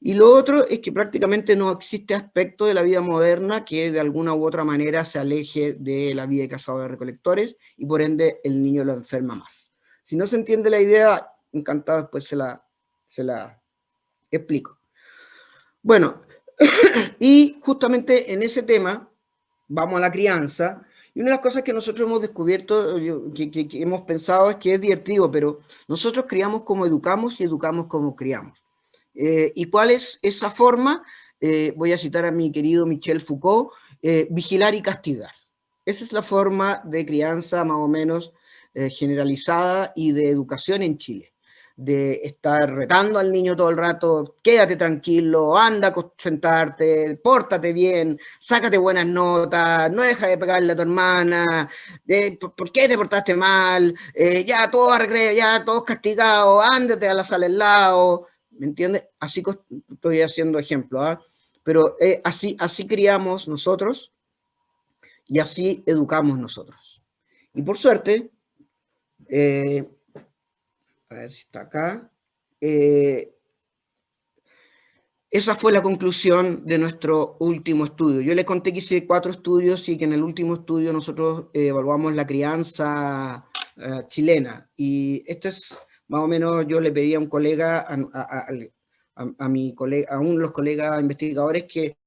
Y lo otro es que prácticamente no existe aspecto de la vida moderna que de alguna u otra manera se aleje de la vida de cazadores-recolectores, y por ende el niño lo enferma más. Si no se entiende la idea, encantado después se la explico. Bueno, y justamente en ese tema vamos a la crianza, y una de las cosas que nosotros hemos descubierto, que hemos pensado, es que es divertido, pero nosotros criamos como educamos y educamos como criamos. ¿Y cuál es esa forma? Voy a citar a mi querido Michel Foucault, vigilar y castigar. Esa es la forma de crianza más o menos generalizada y de educación en Chile. De estar retando al niño todo el rato, quédate tranquilo, anda a sentarte, pórtate bien, sácate buenas notas, no deja de pegarle a tu hermana, ¿por qué te portaste mal? Ya todos a recreo, ya todos castigados, ándate a la sala al lado. ¿Me entiendes? Así estoy haciendo ejemplo, ¿eh? Pero así criamos nosotros y así educamos nosotros. Y por suerte, a ver si está acá, esa fue la conclusión de nuestro último estudio. Yo les conté que hice 4 estudios y que en el último estudio nosotros evaluamos la crianza chilena. Y esto es más o menos, yo le pedí a un colega, a mi colega, a uno de los colegas investigadores que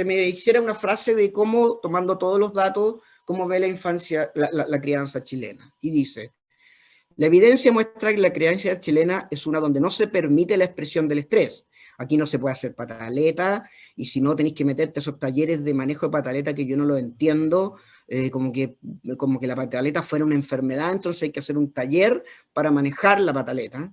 me hiciera una frase de cómo, tomando todos los datos, cómo ve la infancia, la crianza chilena. Y dice: la evidencia muestra que la crianza chilena es una donde no se permite la expresión del estrés. Aquí no se puede hacer pataleta, y si no tenéis que meterte esos talleres de manejo de pataleta que yo no lo entiendo, como que la pataleta fuera una enfermedad, entonces hay que hacer un taller para manejar la pataleta.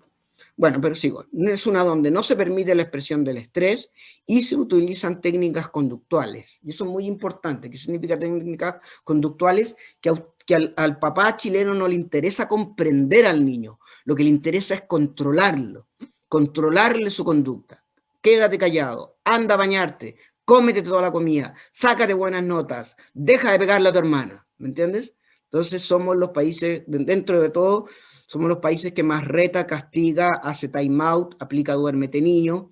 Bueno, pero sigo. Es una donde no se permite la expresión del estrés y se utilizan técnicas conductuales. Y eso es muy importante. ¿Qué significa técnicas conductuales? Que al papá chileno no le interesa comprender al niño. Lo que le interesa es controlarlo, controlarle su conducta. Quédate callado, anda a bañarte, cómete toda la comida, sácate buenas notas, deja de pegarle a tu hermana. ¿Me entiendes? Entonces somos los países, dentro de todo, somos los países que más reta, castiga, hace time out, aplica duérmete niño,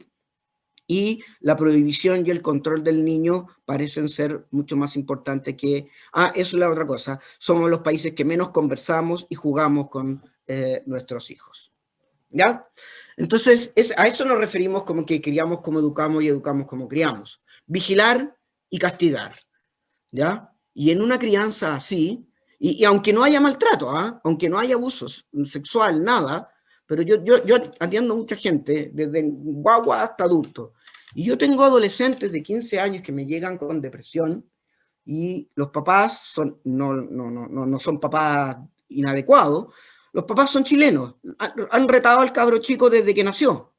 y la prohibición y el control del niño parecen ser mucho más importantes que... eso es la otra cosa. Somos los países que menos conversamos y jugamos con nuestros hijos. ¿Ya? Entonces, a eso nos referimos como que criamos como educamos y educamos como criamos. Vigilar y castigar. ¿Ya? Y en una crianza así, y aunque no haya maltrato, aunque no haya abuso sexual, nada, pero yo atiendo a mucha gente, desde guagua hasta adulto, y yo tengo adolescentes de 15 años que me llegan con depresión, y los papás no son papás inadecuados, los papás son chilenos, han retado al cabro chico desde que nació: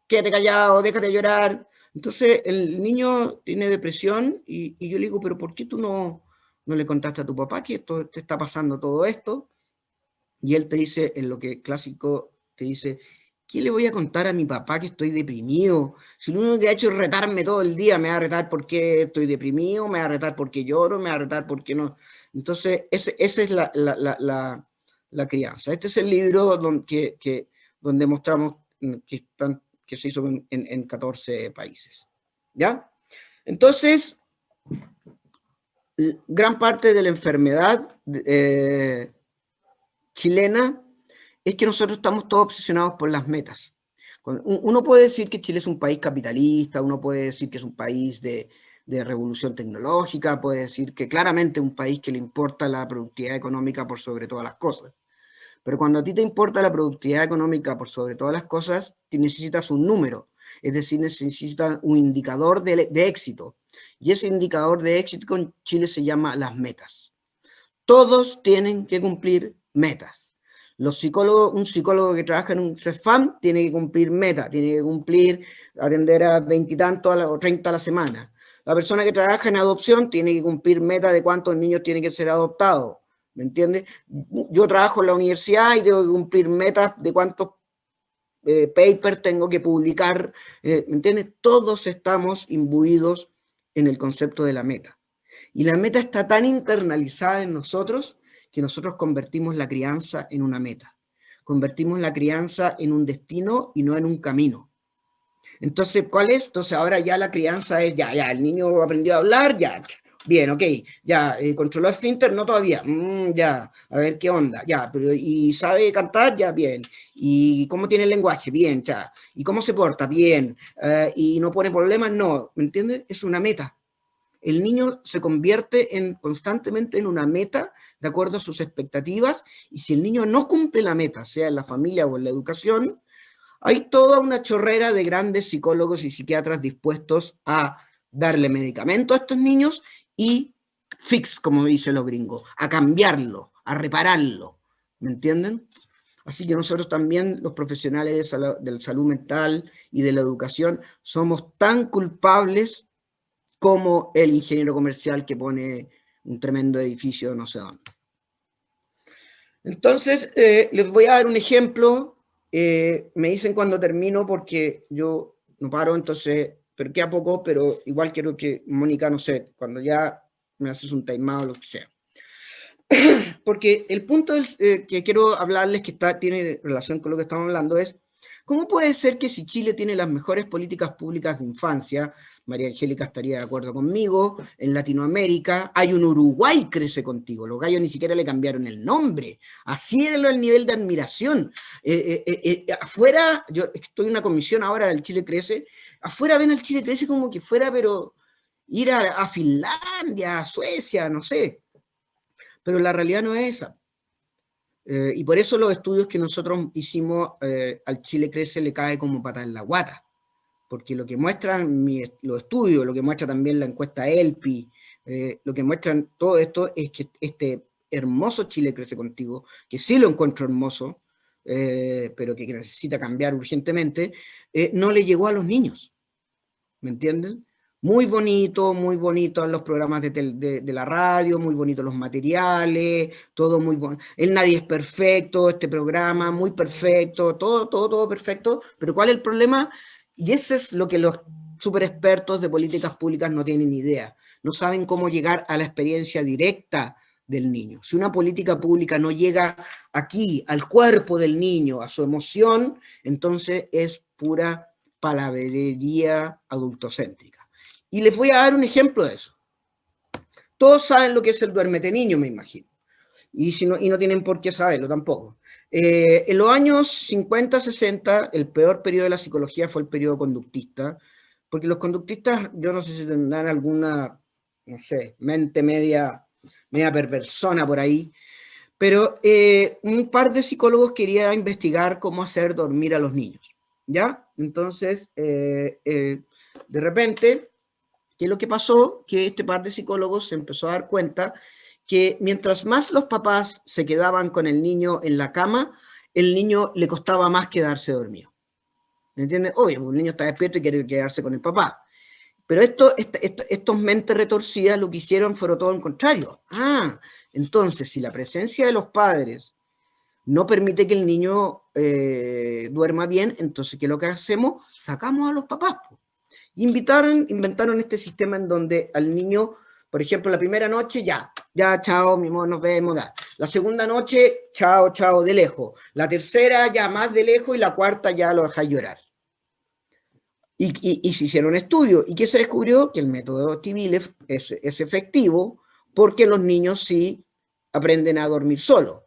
quédate callado, déjate llorar. Entonces el niño tiene depresión, y yo le digo: pero ¿por qué tú no le contaste a tu papá que esto te está pasando todo esto? Y él te dice, en lo que clásico, te dice: ¿qué le voy a contar a mi papá que estoy deprimido? Si lo único que ha hecho es retarme todo el día, me va a retar porque estoy deprimido, me va a retar porque lloro, me va a retar porque no. Entonces esa es la crianza. Este es el libro donde mostramos que se hizo en 14 países. ¿Ya? Entonces, gran parte de la enfermedad chilena es que nosotros estamos todos obsesionados por las metas. Uno puede decir que Chile es un país capitalista, uno puede decir que es un país de revolución tecnológica, puede decir que claramente es un país que le importa la productividad económica por sobre todas las cosas. Pero cuando a ti te importa la productividad económica por sobre todas las cosas, tú necesitas un número, es decir, necesitas un indicador de éxito. Y ese indicador de éxito en Chile se llama las metas. Todos tienen que cumplir metas. Los psicólogos, un psicólogo que trabaja en un CEFAM tiene que cumplir metas, tiene que cumplir, atender a 20 y tantos o 30 a la semana. La persona que trabaja en adopción tiene que cumplir metas de cuántos niños tienen que ser adoptados. ¿Me entiendes? Yo trabajo en la universidad y tengo que cumplir metas de cuántos papers tengo que publicar. ¿Me entiendes? Todos estamos imbuidos en el concepto de la meta. Y la meta está tan internalizada en nosotros que nosotros convertimos la crianza en una meta. Convertimos la crianza en un destino y no en un camino. Entonces, ¿cuál es? Entonces, ahora ya la crianza es, ya, el niño aprendió a hablar, ya, bien, ok, ya, controló el esfínter, no todavía, ya, a ver qué onda, ya, pero, y sabe cantar, ya, bien, y cómo tiene el lenguaje, bien, ya, y cómo se porta, bien, y no pone problemas, no, ¿me entiendes? Es una meta. El niño se convierte constantemente en una meta de acuerdo a sus expectativas, y si el niño no cumple la meta, sea en la familia o en la educación, hay toda una chorrera de grandes psicólogos y psiquiatras dispuestos a darle medicamento a estos niños y fix, como dicen los gringos, a cambiarlo, a repararlo. ¿Me entienden? Así que nosotros también, los profesionales de la salud mental y de la educación, somos tan culpables como el ingeniero comercial que pone un tremendo edificio no sé dónde. Entonces, les voy a dar un ejemplo. Me dicen cuando termino porque yo no paro, entonces, pero queda poco, pero igual quiero que Mónica, no sé, cuando ya me haces un timeout o lo que sea. Porque el punto que quiero hablarles, que tiene relación con lo que estamos hablando, es ¿cómo puede ser que si Chile tiene las mejores políticas públicas de infancia, María Angélica estaría de acuerdo conmigo, en Latinoamérica hay un Uruguay crece contigo, los gallos ni siquiera le cambiaron el nombre, así era el nivel de admiración. Afuera, yo estoy en una comisión ahora del Chile Crece, afuera ven al Chile Crece como que fuera, pero ir a Finlandia, a Suecia, no sé, pero la realidad no es esa. Y por eso los estudios que nosotros hicimos al Chile Crece le cae como pata en la guata, porque lo que muestran los estudios, lo que muestra también la encuesta ELPI, lo que muestran todo esto es que este hermoso Chile Crece contigo, que sí lo encuentro hermoso, pero que necesita cambiar urgentemente, no le llegó a los niños, ¿me entienden? Muy bonitos los programas de la radio, muy bonitos los materiales, todo muy bueno. El Nadie es Perfecto, este programa, muy perfecto, todo perfecto. Pero ¿cuál es el problema? Y ese es lo que los super expertos de políticas públicas no tienen idea. No saben cómo llegar a la experiencia directa del niño. Si una política pública no llega aquí, al cuerpo del niño, a su emoción, entonces es pura palabrería adultocéntrica. Y les voy a dar un ejemplo de eso. Todos saben lo que es el duérmete niño, me imagino. Y no tienen por qué saberlo tampoco. En los años 50, 60, el peor periodo de la psicología fue el periodo conductista, porque los conductistas, yo no sé si tendrán alguna, no sé, mente media perversona por ahí, pero un par de psicólogos quería investigar cómo hacer dormir a los niños, ¿ya? Entonces, de repente, ¿qué es lo que pasó? Que este par de psicólogos se empezó a dar cuenta que mientras más los papás se quedaban con el niño en la cama, el niño le costaba más quedarse dormido. ¿Me entiendes? Obvio, un niño está despierto y quiere quedarse con el papá. Pero estos mentes retorcidas lo que hicieron fue todo lo contrario. Entonces, si la presencia de los padres no permite que el niño duerma bien, entonces, ¿qué es lo que hacemos? Sacamos a los papás. Inventaron este sistema en donde al niño, por ejemplo, la primera noche, ya, chao, mi amor, nos vemos, da. La segunda noche, chao, de lejos. La tercera, ya más de lejos, y la cuarta ya lo dejáis llorar. Y se hicieron estudios. ¿Y qué se descubrió? Que el método Tibile es efectivo porque los niños sí aprenden a dormir solos.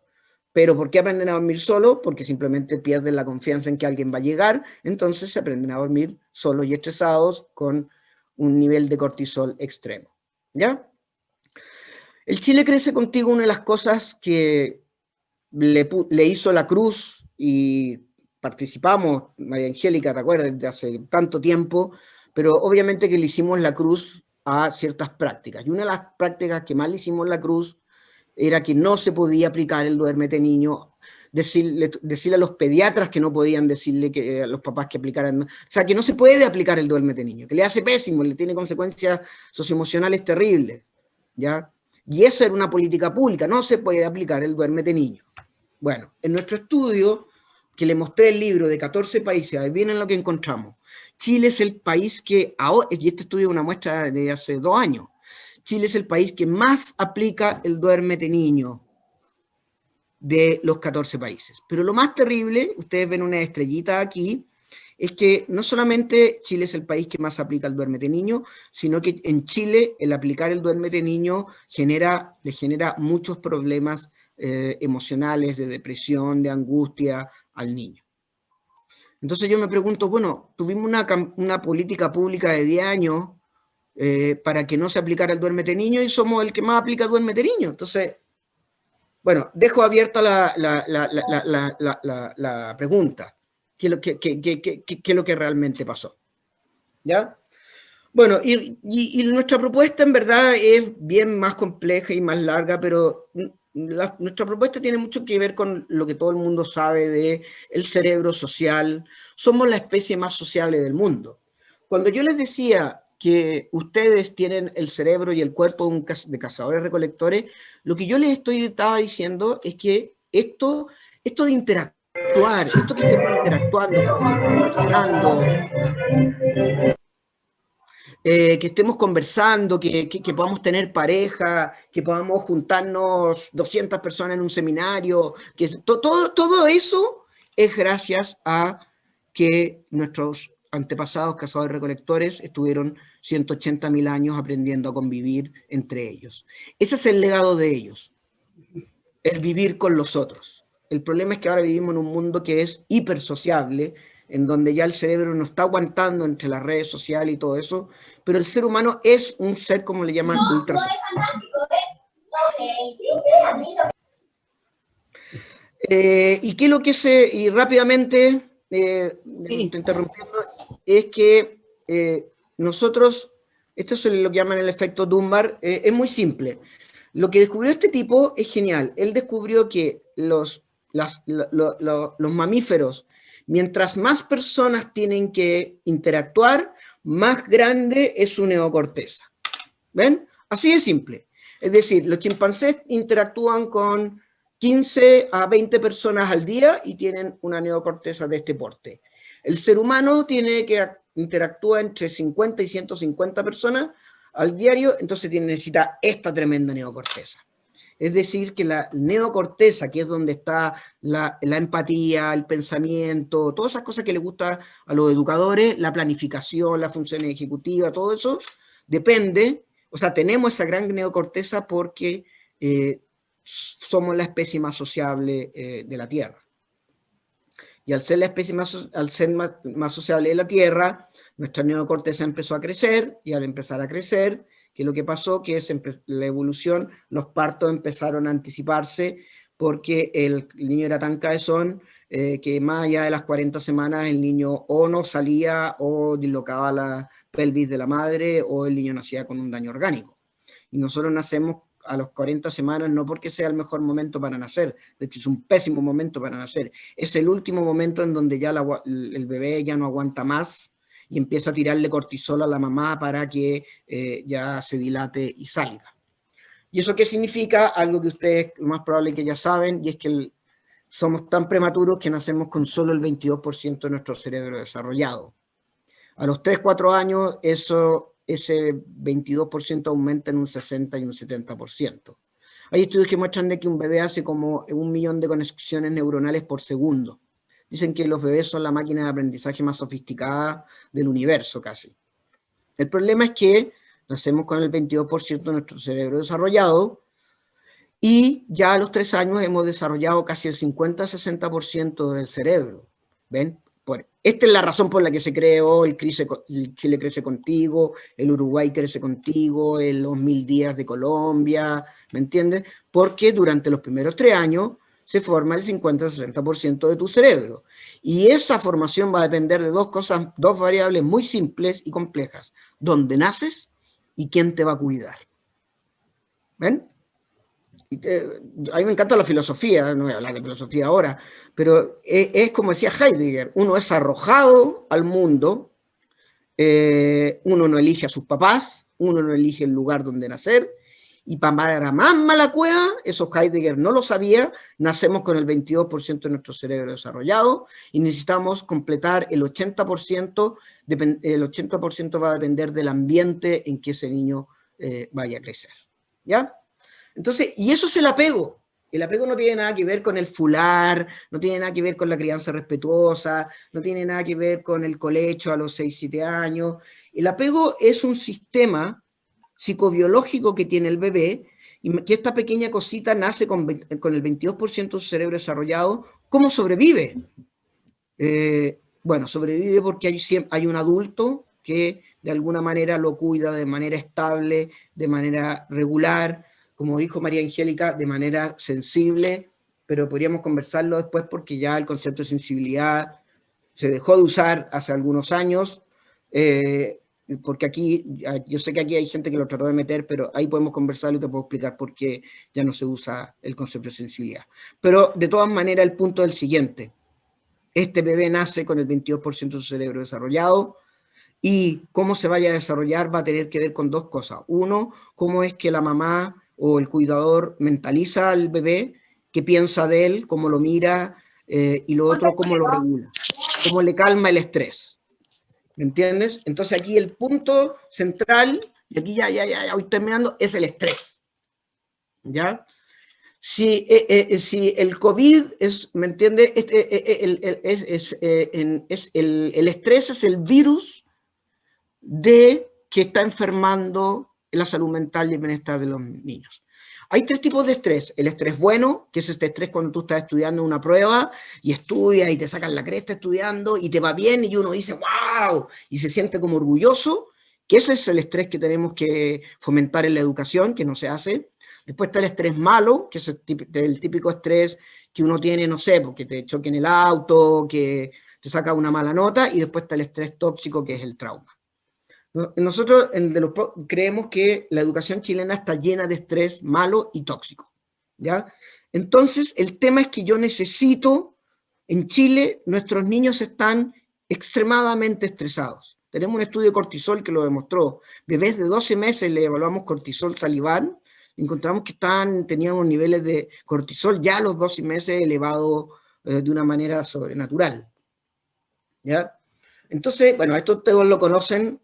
¿Pero por qué aprenden a dormir solos? Porque simplemente pierden la confianza en que alguien va a llegar, entonces se aprenden a dormir solos y estresados con un nivel de cortisol extremo. ¿Ya? El Chile Crece contigo, una de las cosas que le hizo la cruz y participamos, María Angélica, ¿te acuerdas? De hace tanto tiempo, pero obviamente que le hicimos la cruz a ciertas prácticas. Y una de las prácticas que más le hicimos la cruz era que no se podía aplicar el duérmete niño, decirle a los pediatras que no podían decirle que a los papás que aplicaran, o sea, que no se puede aplicar el duérmete niño, que le hace pésimo, le tiene consecuencias socioemocionales terribles, ¿ya? Y esa era una política pública, no se puede aplicar el duérmete niño. Bueno, en nuestro estudio, que le mostré el libro de 14 países, ahí vienen lo que encontramos. Chile es el país que, ahora, y este estudio es una muestra de hace 2 años, Chile es el país que más aplica el duérmete niño de los 14 países. Pero lo más terrible, ustedes ven una estrellita aquí, es que no solamente Chile es el país que más aplica el duérmete niño, sino que en Chile el aplicar el duérmete niño le genera muchos problemas emocionales, de depresión, de angustia al niño. Entonces yo me pregunto, bueno, tuvimos una política pública de 10 años para que no se aplicara el duérmete niño y somos el que más aplica el duérmete niño. Entonces, bueno, dejo abierta la pregunta. ¿Qué es lo que realmente pasó? ¿Ya? Bueno, y nuestra propuesta en verdad es bien más compleja y más larga, pero nuestra propuesta tiene mucho que ver con lo que todo el mundo sabe de el cerebro social. Somos la especie más sociable del mundo. Cuando yo les decía que ustedes tienen el cerebro y el cuerpo de cazadores-recolectores, lo que yo les estaba diciendo es que esto de interactuar, esto que estemos interactuando, conversando, que estemos conversando, que podamos tener pareja, que podamos juntarnos 200 personas en un seminario, que todo eso es gracias a que nuestros antepasados cazadores-recolectores estuvieron 180.000 años aprendiendo a convivir entre ellos. Ese es el legado de ellos, el vivir con los otros. El problema es que ahora vivimos en un mundo que es hipersociable, en donde ya el cerebro no está aguantando entre las redes sociales y todo eso, pero el ser humano es un ser, como le llaman, ultrasocial. Y qué es lo que y rápidamente, interrumpiendo, es que nosotros, esto es lo que llaman el efecto Dunbar, es muy simple. Lo que descubrió este tipo es genial. Él descubrió que los mamíferos, mientras más personas tienen que interactuar, más grande es su neocorteza. ¿Ven? Así de simple. Es decir, los chimpancés interactúan con 15 a 20 personas al día y tienen una neocorteza de este porte. El ser humano interactúa entre 50 y 150 personas al diario, entonces necesita esta tremenda neocorteza. Es decir, que la neocorteza, que es donde está la empatía, el pensamiento, todas esas cosas que les gusta a los educadores, la planificación, la función ejecutiva, todo eso, depende, o sea, tenemos esa gran neocorteza porque somos la especie más sociable de la Tierra. Y al ser la especie más sociable de la Tierra, nuestra neocorteza empezó a crecer, y al empezar a crecer, que lo que pasó que es la evolución, los partos empezaron a anticiparse porque el niño era tan cabezón que más allá de las 40 semanas el niño o no salía o dislocaba la pelvis de la madre o el niño nacía con un daño orgánico. Y nosotros nacemos a los 40 semanas no porque sea el mejor momento para nacer, de hecho es un pésimo momento para nacer, es el último momento en donde ya el bebé ya no aguanta más y empieza a tirarle cortisol a la mamá para que ya se dilate y salga. ¿Y eso qué significa? Algo que ustedes lo más probable que ya saben, y es que somos tan prematuros que nacemos con solo el 22% de nuestro cerebro desarrollado. A los 3-4 años ese 22% aumenta en un 60 y un 70%. Hay estudios que muestran de que un bebé hace como 1 millón de conexiones neuronales por segundo. Dicen que los bebés son la máquina de aprendizaje más sofisticada del universo casi. El problema es que nacemos con el 22% de nuestro cerebro desarrollado y ya a los 3 años hemos desarrollado casi el 50-60% del cerebro. ¿Ven? Esta es la razón por la que se creó el Chile crece contigo, el Uruguay crece contigo, los 1000 días de Colombia, ¿me entiendes? Porque durante los primeros 3 años se forma el 50-60% de tu cerebro. Y esa formación va a depender de dos cosas, dos variables muy simples y complejas. ¿Dónde naces y quién te va a cuidar? ¿Ven? A mí me encanta la filosofía, no voy a hablar de filosofía ahora, pero es como decía Heidegger, uno es arrojado al mundo, uno no elige a sus papás, uno no elige el lugar donde nacer, y para más mala cueva, eso Heidegger no lo sabía, nacemos con el 22% de nuestro cerebro desarrollado y necesitamos completar el 80%, el 80% va a depender del ambiente en que ese niño vaya a crecer. ¿Ya? Entonces, y eso es el apego. El apego no tiene nada que ver con el fular, no tiene nada que ver con la crianza respetuosa, no tiene nada que ver con el colecho a los 6, 7 años. El apego es un sistema psicobiológico que tiene el bebé, y que esta pequeña cosita nace con el 22% de su cerebro desarrollado. ¿Cómo sobrevive? Bueno, sobrevive porque hay un adulto que de alguna manera lo cuida de manera estable, de manera regular, como dijo María Angélica, de manera sensible, pero podríamos conversarlo después porque ya el concepto de sensibilidad se dejó de usar hace algunos años, porque aquí, yo sé que aquí hay gente que lo trató de meter, pero ahí podemos conversarlo y te puedo explicar por qué ya no se usa el concepto de sensibilidad. Pero de todas maneras el punto es el siguiente: este bebé nace con el 22% de su cerebro desarrollado, y cómo se vaya a desarrollar va a tener que ver con dos cosas. Uno, cómo es que la mamá o el cuidador mentaliza al bebé, qué piensa de él, cómo lo mira, y lo otro, cómo lo regula, cómo le calma el estrés. ¿Me entiendes? Entonces aquí el punto central, y aquí ya voy terminando, es el estrés. ¿Ya? Si el COVID es, ¿me entiendes? El estrés es el virus que está enfermando la salud mental y el bienestar de los niños. Hay tres tipos de estrés. El estrés bueno, que es este estrés cuando tú estás estudiando una prueba y estudias y te sacan la cresta estudiando y te va bien y uno dice ¡wow! Y se siente como orgulloso, que ese es el estrés que tenemos que fomentar en la educación, que no se hace. Después está el estrés malo, que es el típico estrés que uno tiene, no sé, porque te choquen el auto, que te saca una mala nota, y después está el estrés tóxico, que es el trauma. Nosotros creemos que la educación chilena está llena de estrés malo y tóxico, ¿ya? Entonces, el tema es que yo necesito, en Chile, nuestros niños están extremadamente estresados. Tenemos un estudio de cortisol que lo demostró. Bebés de 12 meses le evaluamos cortisol salival, encontramos que teníamos niveles de cortisol ya a los 12 meses elevados de una manera sobrenatural, ¿ya? Entonces, bueno, esto todos lo conocen,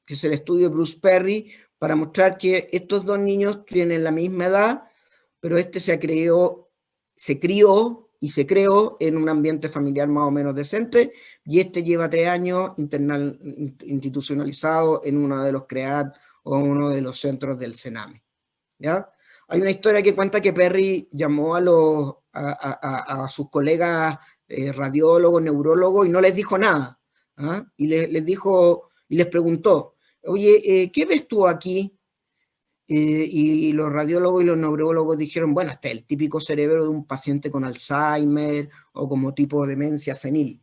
que es el estudio de Bruce Perry, para mostrar que estos dos niños tienen la misma edad, pero este se crió y se creó en un ambiente familiar más o menos decente, y este lleva 3 años institucionalizado en uno de los CREAT o uno de los centros del Sename. ¿Ya? Hay una historia que cuenta que Perry llamó a sus colegas radiólogos, neurólogos, y no les dijo nada. ¿Ah? Y les preguntó: oye, ¿qué ves tú aquí? Y los radiólogos y los neurólogos dijeron: bueno, este es el típico cerebro de un paciente con Alzheimer o como tipo de demencia senil.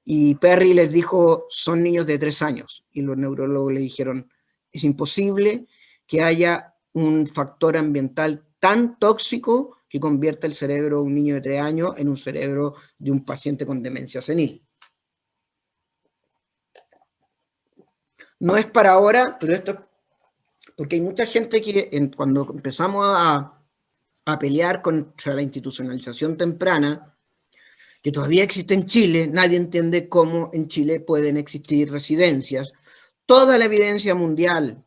Y Perry les dijo: son niños de 3 años. Y los neurólogos le dijeron: es imposible que haya un factor ambiental tan tóxico que convierta el cerebro de un niño de 3 años en un cerebro de un paciente con demencia senil. No es para ahora, pero esto, porque hay mucha gente que cuando empezamos a pelear contra la institucionalización temprana, que todavía existe en Chile, nadie entiende cómo en Chile pueden existir residencias. Toda la evidencia mundial,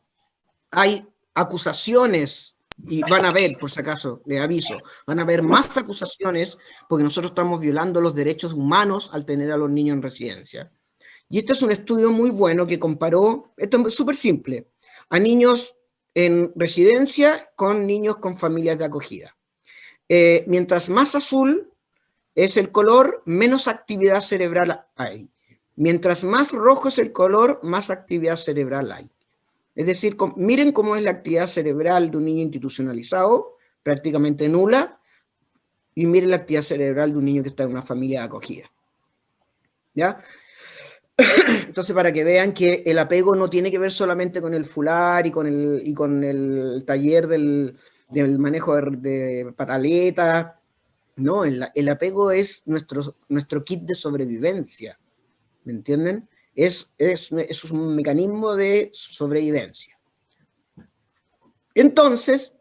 hay acusaciones, y van a haber, por si acaso, les aviso, van a haber más acusaciones porque nosotros estamos violando los derechos humanos al tener a los niños en residencia. Y este es un estudio muy bueno que comparó, esto es súper simple, a niños en residencia con niños con familias de acogida. Mientras más azul es el color, menos actividad cerebral hay. Mientras más rojo es el color, más actividad cerebral hay. Es decir, miren cómo es la actividad cerebral de un niño institucionalizado, prácticamente nula. y mire la actividad cerebral de un niño que está en una familia de acogida. ¿Ya? Entonces, para que vean que el apego no tiene que ver solamente con el fular y con el taller del manejo de pataleta. No, el apego es nuestro kit de sobrevivencia. ¿Me entienden? Es un mecanismo de sobrevivencia. Entonces,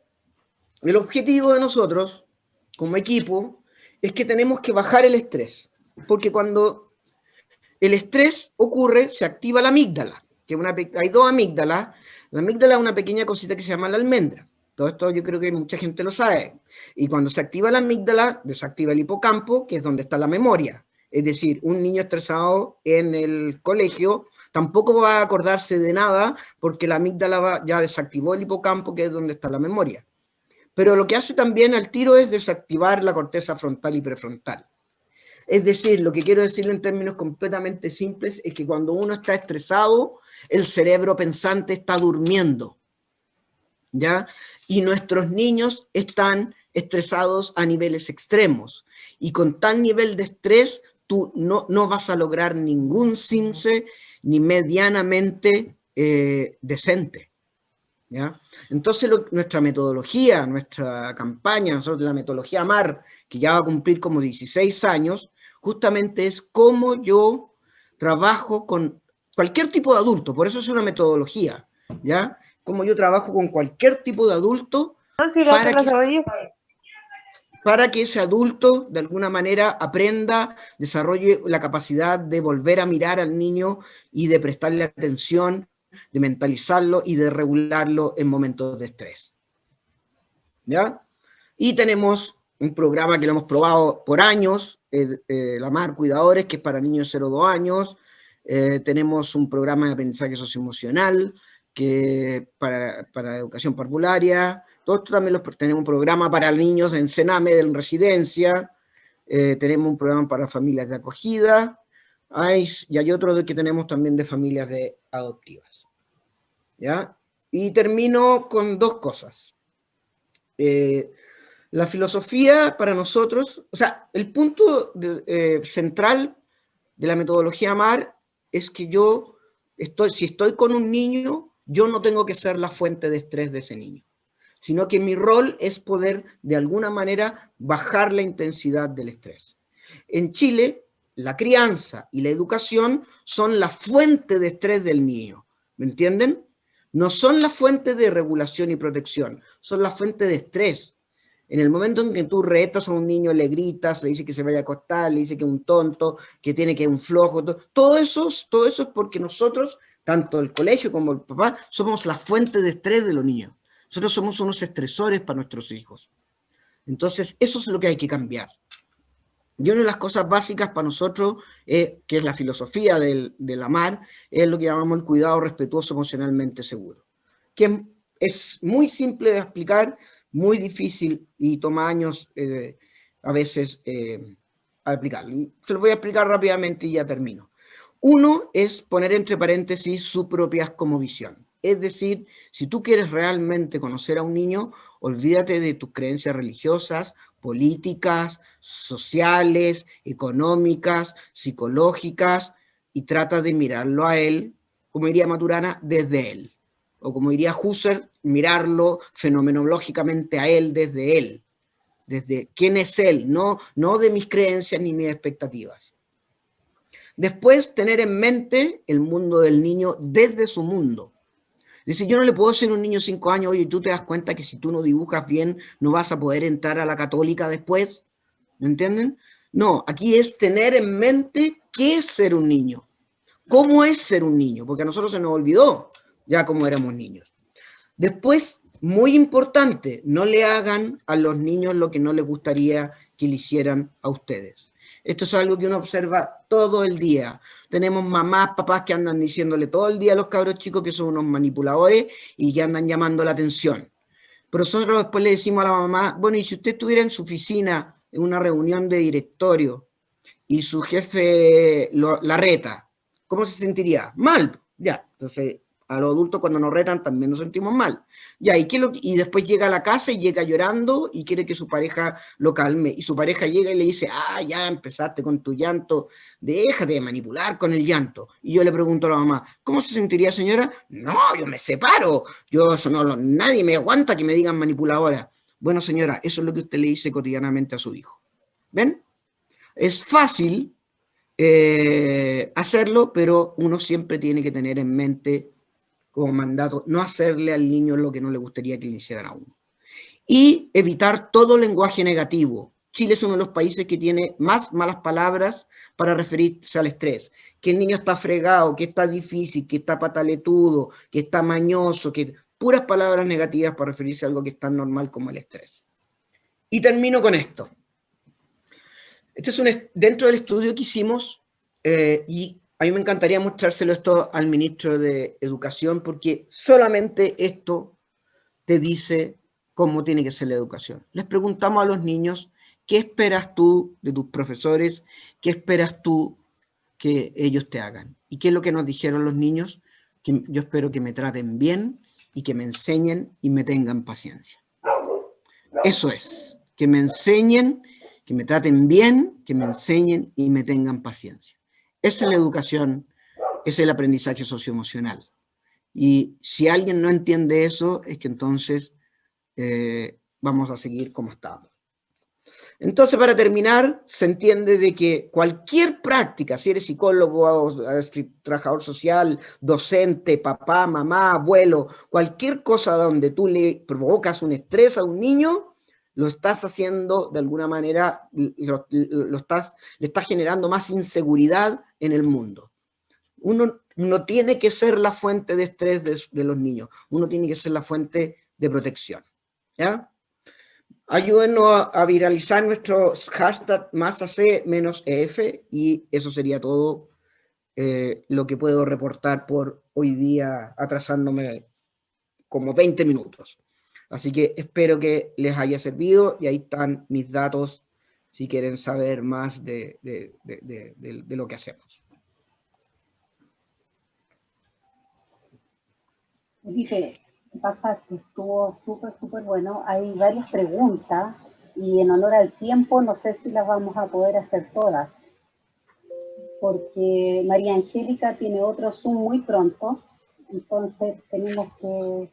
el objetivo de nosotros, como equipo, es que tenemos que bajar el estrés. Porque cuando el estrés ocurre, se activa la amígdala, que hay dos amígdalas. La amígdala es una pequeña cosita que se llama la almendra. Todo esto yo creo que mucha gente lo sabe. Y cuando se activa la amígdala, desactiva el hipocampo, que es donde está la memoria. Es decir, un niño estresado en el colegio tampoco va a acordarse de nada porque la amígdala ya desactivó el hipocampo, que es donde está la memoria. Pero lo que hace también al tiro es desactivar la corteza frontal y prefrontal. Es decir, lo que quiero decirlo en términos completamente simples es que cuando uno está estresado, el cerebro pensante está durmiendo, ¿ya? Y nuestros niños están estresados a niveles extremos. Y con tal nivel de estrés, tú no vas a lograr ningún CIMSE ni medianamente decente, ¿ya? Entonces, nuestra metodología, nuestra campaña, nosotros la metodología MAR, que ya va a cumplir como 16 años, justamente es cómo yo trabajo con cualquier tipo de adulto, por eso es una metodología, ¿ya? Cómo yo trabajo con cualquier tipo de adulto para que ese adulto, de alguna manera, aprenda, desarrolle la capacidad de volver a mirar al niño y de prestarle atención, de mentalizarlo y de regularlo en momentos de estrés. ¿Ya? Y tenemos un programa que lo hemos probado por años, la MAR Cuidadores, que es para niños de 0 a 2 años. Tenemos un programa de aprendizaje socioemocional que para educación parvularia. Todo esto también tenemos un programa para niños en Sename, en residencia. Tenemos un programa para familias de acogida. Y hay otro que tenemos también de familias adoptivas. ¿Ya? Y termino con dos cosas. La filosofía para nosotros, o sea, el punto central de la metodología MAR es que si estoy con un niño, yo no tengo que ser la fuente de estrés de ese niño, sino que mi rol es poder, de alguna manera, bajar la intensidad del estrés. En Chile, la crianza y la educación son la fuente de estrés del niño, ¿me entienden? No son la fuente de regulación y protección, son la fuente de estrés. En el momento en que tú retas a un niño, le gritas, le dices que se vaya a acostar, le dices que es un tonto, que tiene que ser un flojo, todo eso es porque nosotros, tanto el colegio como el papá, somos la fuente de estrés de los niños. Nosotros somos unos estresores para nuestros hijos. Entonces, eso es lo que hay que cambiar. Y una de las cosas básicas para nosotros, que es la filosofía de la MAR, es lo que llamamos el cuidado respetuoso emocionalmente seguro, que es muy simple de explicar, muy difícil y toma años a veces aplicarlo. Se lo voy a explicar rápidamente y ya termino. Uno es poner entre paréntesis su propia cosmovisión. Es decir, si tú quieres realmente conocer a un niño, olvídate de tus creencias religiosas, políticas, sociales, económicas, psicológicas, y trata de mirarlo a él, como diría Maturana, desde él. O como diría Husserl, mirarlo fenomenológicamente a él desde él. Desde quién es él, no de mis creencias ni mis expectativas. Después, tener en mente el mundo del niño desde su mundo. Es decir, yo no le puedo decir a un niño de 5 años, oye, tú te das cuenta que si tú no dibujas bien, no vas a poder entrar a la católica después. ¿Me entienden? No, aquí es tener en mente qué es ser un niño. ¿Cómo es ser un niño? Porque a nosotros se nos olvidó ya cómo éramos niños. Después, muy importante, no le hagan a los niños lo que no les gustaría que le hicieran a ustedes. Esto es algo que uno observa todo el día. Tenemos mamás, papás que andan diciéndole todo el día a los cabros chicos que son unos manipuladores y que andan llamando la atención. Pero nosotros después le decimos a la mamá, bueno, y si usted estuviera en su oficina, en una reunión de directorio, y su jefe la reta, ¿cómo se sentiría? Mal, ya. Entonces, A los adultos cuando nos retan también nos sentimos mal. Ya, y después llega a la casa y llega llorando y quiere que su pareja lo calme. Y su pareja llega y le dice, ya empezaste con tu llanto, déjate de manipular con el llanto. Y yo le pregunto a la mamá, ¿cómo se sentiría, señora? No, yo me separo. Nadie me aguanta que me digan manipuladora. Bueno, señora, eso es lo que usted le dice cotidianamente a su hijo. ¿Ven? Es fácil hacerlo, pero uno siempre tiene que tener en mente como mandato no hacerle al niño lo que no le gustaría que le hicieran a uno. Y evitar todo lenguaje negativo. Chile es uno de los países que tiene más malas palabras para referirse al estrés. Que el niño está fregado, que está difícil, que está pataletudo, que está mañoso, que puras palabras negativas para referirse a algo que es tan normal como el estrés. Y termino con esto. Este es dentro del estudio que hicimos, y a mí me encantaría mostrárselo esto al ministro de Educación, porque solamente esto te dice cómo tiene que ser la educación. Les preguntamos a los niños, ¿qué esperas tú de tus profesores? ¿Qué esperas tú que ellos te hagan? ¿Y qué es lo que nos dijeron los niños? Que yo espero que me traten bien y que me enseñen y me tengan paciencia. Eso es, que me enseñen, que me traten bien, que me enseñen y me tengan paciencia. Esa es la educación, ese es el aprendizaje socioemocional. Y si alguien no entiende eso, es que entonces vamos a seguir como estamos. Entonces, para terminar, se entiende de que cualquier práctica, si eres psicólogo, trabajador social, docente, papá, mamá, abuelo, cualquier cosa donde tú le provocas un estrés a un niño, lo estás haciendo de alguna manera, le estás generando más inseguridad en el mundo. Uno no tiene que ser la fuente de estrés de los niños, uno tiene que ser la fuente de protección. ¿Ya? Ayúdenos a viralizar nuestro hashtag #AC-EF y eso sería todo lo que puedo reportar por hoy día, atrasándome como 20 minutos. Así que espero que les haya servido y ahí están mis datos si quieren saber más de lo que hacemos. Felipe, pasaste, estuvo súper bueno. Hay varias preguntas y en honor al tiempo no sé si las vamos a poder hacer todas, porque María Angélica tiene otro Zoom muy pronto, entonces tenemos que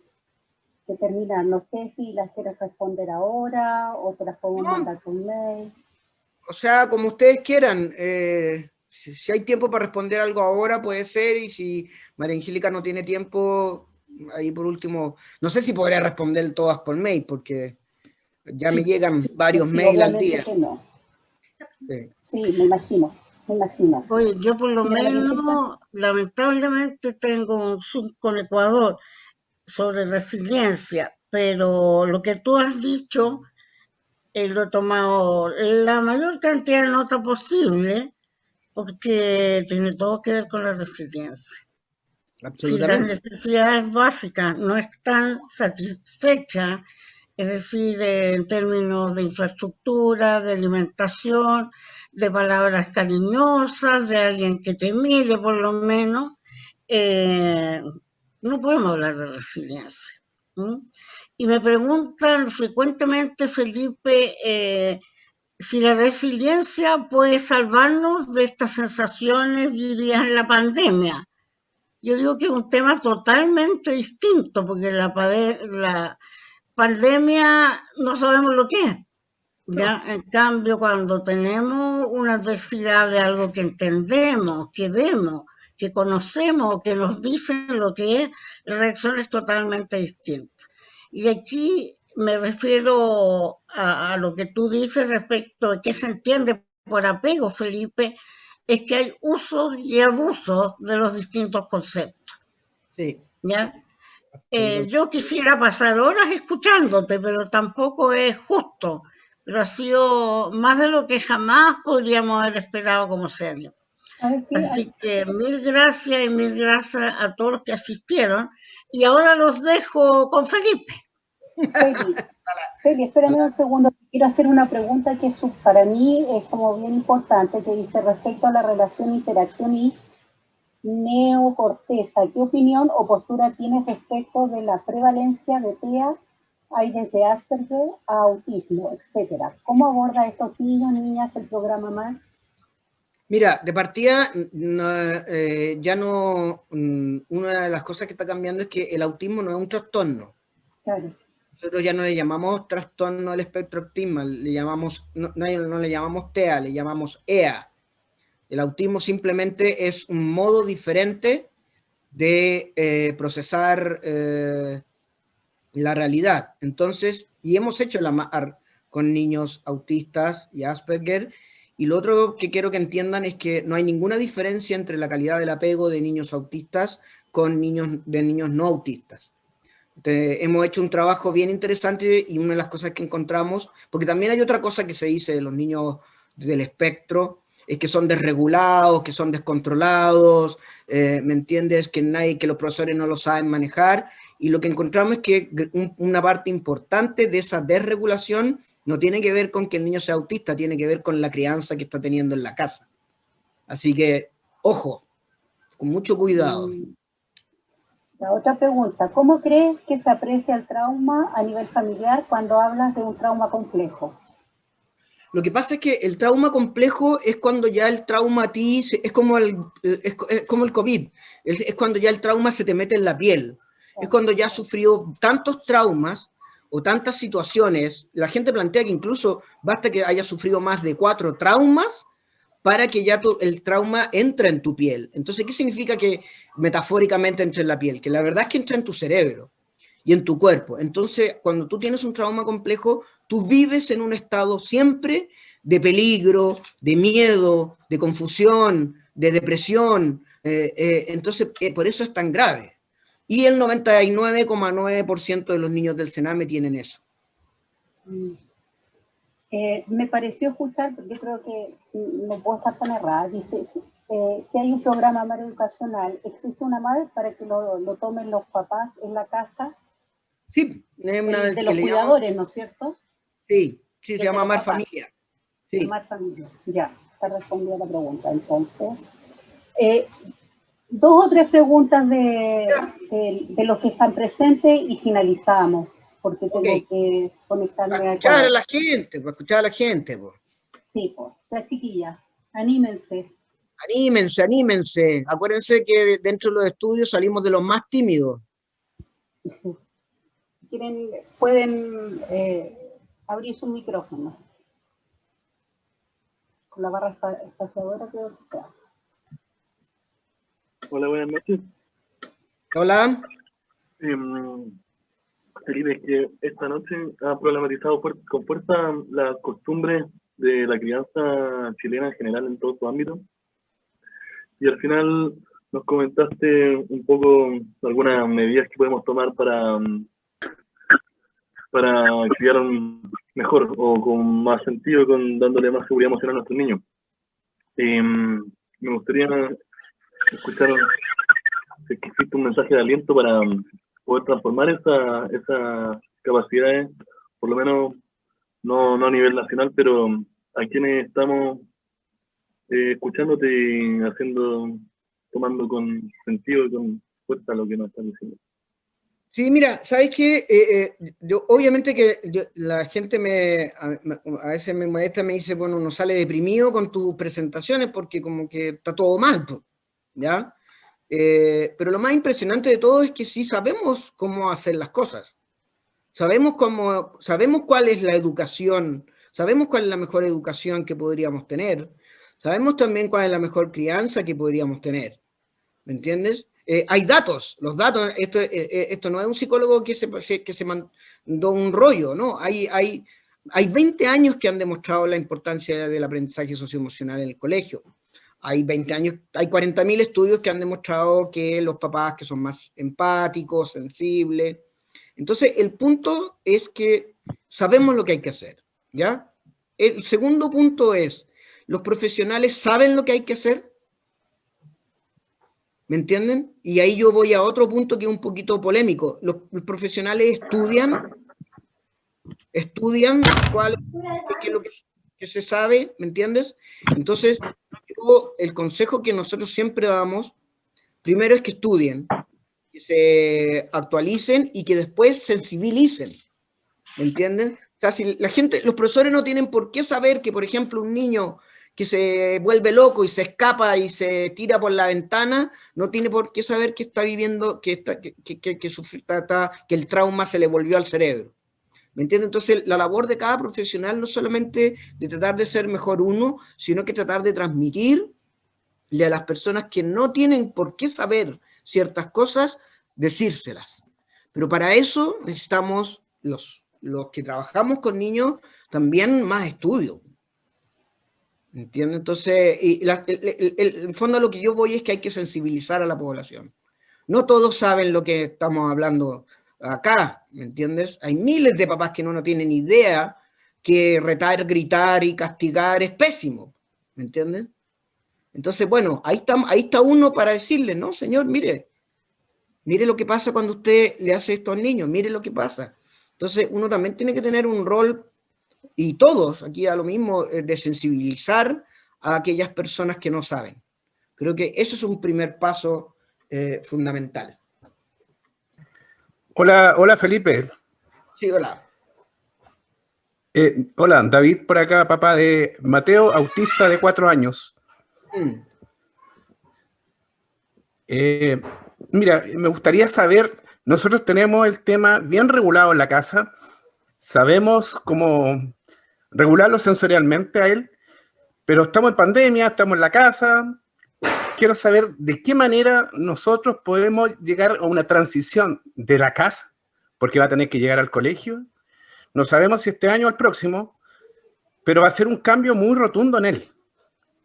terminar. No sé si las quieres responder ahora o te las podemos mandar por mail. O sea, como ustedes quieran. Si hay tiempo para responder algo ahora, puede ser, y si María Angélica no tiene tiempo, ahí por último, no sé si podría responder todas por mail, porque ya me llegan varios mails al día. Que no. Sí, me imagino. Oye, yo por lo menos, lamentablemente, tengo un Zoom con Ecuador sobre resiliencia, pero lo que tú has dicho, lo he tomado la mayor cantidad de nota posible, porque tiene todo que ver con la resiliencia. Si las necesidades básicas no están satisfechas, es decir, en términos de infraestructura, de alimentación, de palabras cariñosas, de alguien que te mire por lo menos, no podemos hablar de resiliencia. Y me preguntan frecuentemente, Felipe, si la resiliencia puede salvarnos de estas sensaciones vividas en la pandemia. Yo digo que es un tema totalmente distinto, porque la pandemia no sabemos lo que es. ¿Ya? En cambio, cuando tenemos una adversidad de algo que entendemos, que vemos, que conocemos, que nos dicen lo que es, la reacción es totalmente distinta. Y aquí me refiero a lo que tú dices respecto de qué se entiende por apego, Felipe, es que hay usos y abusos de los distintos conceptos. Sí. ¿Ya? Yo quisiera pasar horas escuchándote, pero tampoco es justo. Pero ha sido más de lo que jamás podríamos haber esperado como serio. Así que mil gracias a todos los que asistieron. Y ahora los dejo con Felipe. Feli, espérame un segundo. Quiero hacer una pregunta que para mí es como bien importante, que dice respecto a la relación, interacción y Neocorteza, ¿qué opinión o postura tienes respecto de la prevalencia de TEA? Hay desde Asperger a autismo, etcétera. ¿Cómo aborda a estos niños, niñas el programa MAR? Mira, de partida, ya no, una de las cosas que está cambiando es que el autismo no es un trastorno. Claro. Nosotros ya no le llamamos trastorno del espectro autista, le llamamos, no le llamamos TEA, le llamamos EA. El autismo simplemente es un modo diferente de procesar la realidad. Entonces, y hemos hecho la MAR con niños autistas y Asperger, y lo otro que quiero que entiendan es que no hay ninguna diferencia entre la calidad del apego de niños autistas con niños no autistas. Entonces, hemos hecho un trabajo bien interesante y una de las cosas que encontramos, porque también hay otra cosa que se dice de los niños del espectro, es que son desregulados, que son descontrolados, ¿me entiendes? Que los profesores no lo saben manejar, y lo que encontramos es que una parte importante de esa desregulación no tiene que ver con que el niño sea autista, tiene que ver con la crianza que está teniendo en la casa. Así que, ojo, con mucho cuidado. La otra pregunta, ¿cómo crees que se aprecia el trauma a nivel familiar cuando hablas de un trauma complejo? Lo que pasa es que el trauma complejo es cuando ya el trauma a ti, es como el COVID, es cuando ya el trauma se te mete en la piel, es cuando ya has sufrido tantos traumas o tantas situaciones. La gente plantea que incluso basta que hayas sufrido más de 4 traumas para que ya el trauma entre en tu piel. Entonces, ¿qué significa que metafóricamente entre en la piel? Que la verdad es que entra en tu cerebro y en tu cuerpo. Entonces, cuando tú tienes un trauma complejo, tú vives en un estado siempre de peligro, de miedo, de confusión, de depresión. Entonces, por eso es tan grave. Y el 99,9% de los niños del Sename tienen eso. Me pareció escuchar, porque yo creo que no puedo estar tan errada, dice, si hay un programa MAR educacional, ¿existe una MAR para que lo tomen los papás en la casa? Sí, es una de los cuidadores, ¿no es cierto? Sí, sí, se llama MAR Familia. Sí. MAR Familia, ya, está respondida la pregunta. Entonces, 2 o 3 preguntas de los que están presentes y finalizamos, porque tengo que conectarme para escuchar a la gente, para escuchar a la gente. Pues. Sí, pues, las chiquillas, anímense. Anímense, anímense. Acuérdense que dentro de los estudios salimos de los más tímidos. Pueden abrir su micrófono. Con la barra espaciadora creo que sea. Hola, buenas noches. Hola. Felipe, es que esta noche ha problematizado con fuerza la costumbre de la crianza chilena en general en todo su ámbito. Y al final nos comentaste un poco algunas medidas que podemos tomar para criar mejor o con más sentido, dándole más seguridad emocional a nuestros niños. Me gustaría escuchar si existe un mensaje de aliento para poder transformar esas capacidades, por lo menos no a nivel nacional, pero a quienes estamos escuchándote y tomando con sentido y con fuerza lo que nos están diciendo. Sí, mira, ¿sabes qué? Obviamente que la gente a veces me molesta, me dice, bueno, uno sale deprimido con tus presentaciones porque como que está todo mal, ¿ya? Pero lo más impresionante de todo es que sí sabemos cómo hacer las cosas. Sabemos cuál es la educación, sabemos cuál es la mejor educación que podríamos tener, sabemos también cuál es la mejor crianza que podríamos tener, ¿me entiendes? Hay datos, los datos, esto no es un psicólogo que se mandó un rollo, ¿no? Hay 20 años que han demostrado la importancia del aprendizaje socioemocional en el colegio. Hay 20 años, hay 40.000 estudios que han demostrado que los papás que son más empáticos, sensibles. Entonces, el punto es que sabemos lo que hay que hacer, ¿ya? El segundo punto es, ¿los profesionales saben lo que hay que hacer? ¿Me entienden? Y ahí yo voy a otro punto que es un poquito polémico. Los profesionales estudian qué es lo que se sabe, ¿me entiendes? Entonces, el consejo que nosotros siempre damos Primero es que estudien, que se actualicen y que después sensibilicen, ¿me entienden? O sea, si la gente, los profesores no tienen por qué saber que, por ejemplo, un niño que se vuelve loco y se escapa y se tira por la ventana, no tiene por qué saber que está viviendo, que el trauma se le volvió al cerebro. ¿Me entiendes? Entonces, la labor de cada profesional no solamente de tratar de ser mejor uno, sino que tratar de transmitirle a las personas que no tienen por qué saber ciertas cosas, decírselas. Pero para eso necesitamos los que trabajamos con niños también más estudio. ¿Entiendes? Entonces, en fondo a lo que yo voy es que hay que sensibilizar a la población. No todos saben lo que estamos hablando acá, ¿me entiendes? Hay miles de papás que no tienen idea que retar, gritar y castigar es pésimo, ¿me entiendes? Entonces, bueno, ahí está uno para decirle, no, señor, mire lo que pasa cuando usted le hace esto al niño, mire lo que pasa. Entonces, uno también tiene que tener un rol, y todos aquí a lo mismo, de sensibilizar a aquellas personas que no saben. Creo que eso es un primer paso fundamental. Hola Felipe. Sí, hola. Hola, David por acá, papá de Mateo, autista de 4 años. Mira, me gustaría saber, nosotros tenemos el tema bien regulado en la casa, sabemos cómo regularlo sensorialmente a él, pero estamos en pandemia, estamos en la casa. Quiero saber de qué manera nosotros podemos llegar a una transición de la casa, porque va a tener que llegar al colegio. No sabemos si este año o el próximo, pero va a ser un cambio muy rotundo en él.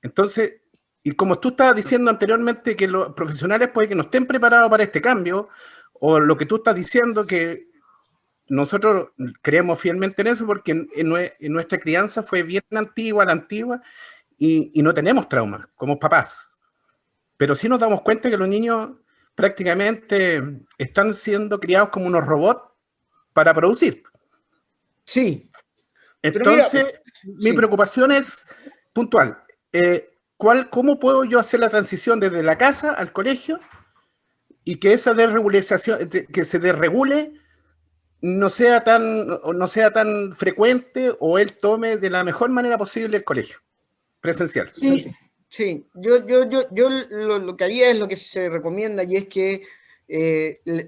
Entonces, y como tú estabas diciendo anteriormente que los profesionales puede que no estén preparados para este cambio, o lo que tú estás diciendo que nosotros creemos fielmente en eso porque en nuestra crianza fue bien antigua, y no tenemos traumas como papás. Pero sí nos damos cuenta que los niños prácticamente están siendo criados como unos robots para producir. Sí. Entonces, mi preocupación es puntual. ¿Cómo puedo yo hacer la transición desde la casa al colegio y que esa desregulización, que se desregule, no sea tan frecuente o él tome de la mejor manera posible el colegio presencial? Sí, sí. Yo lo que haría es lo que se recomienda y es que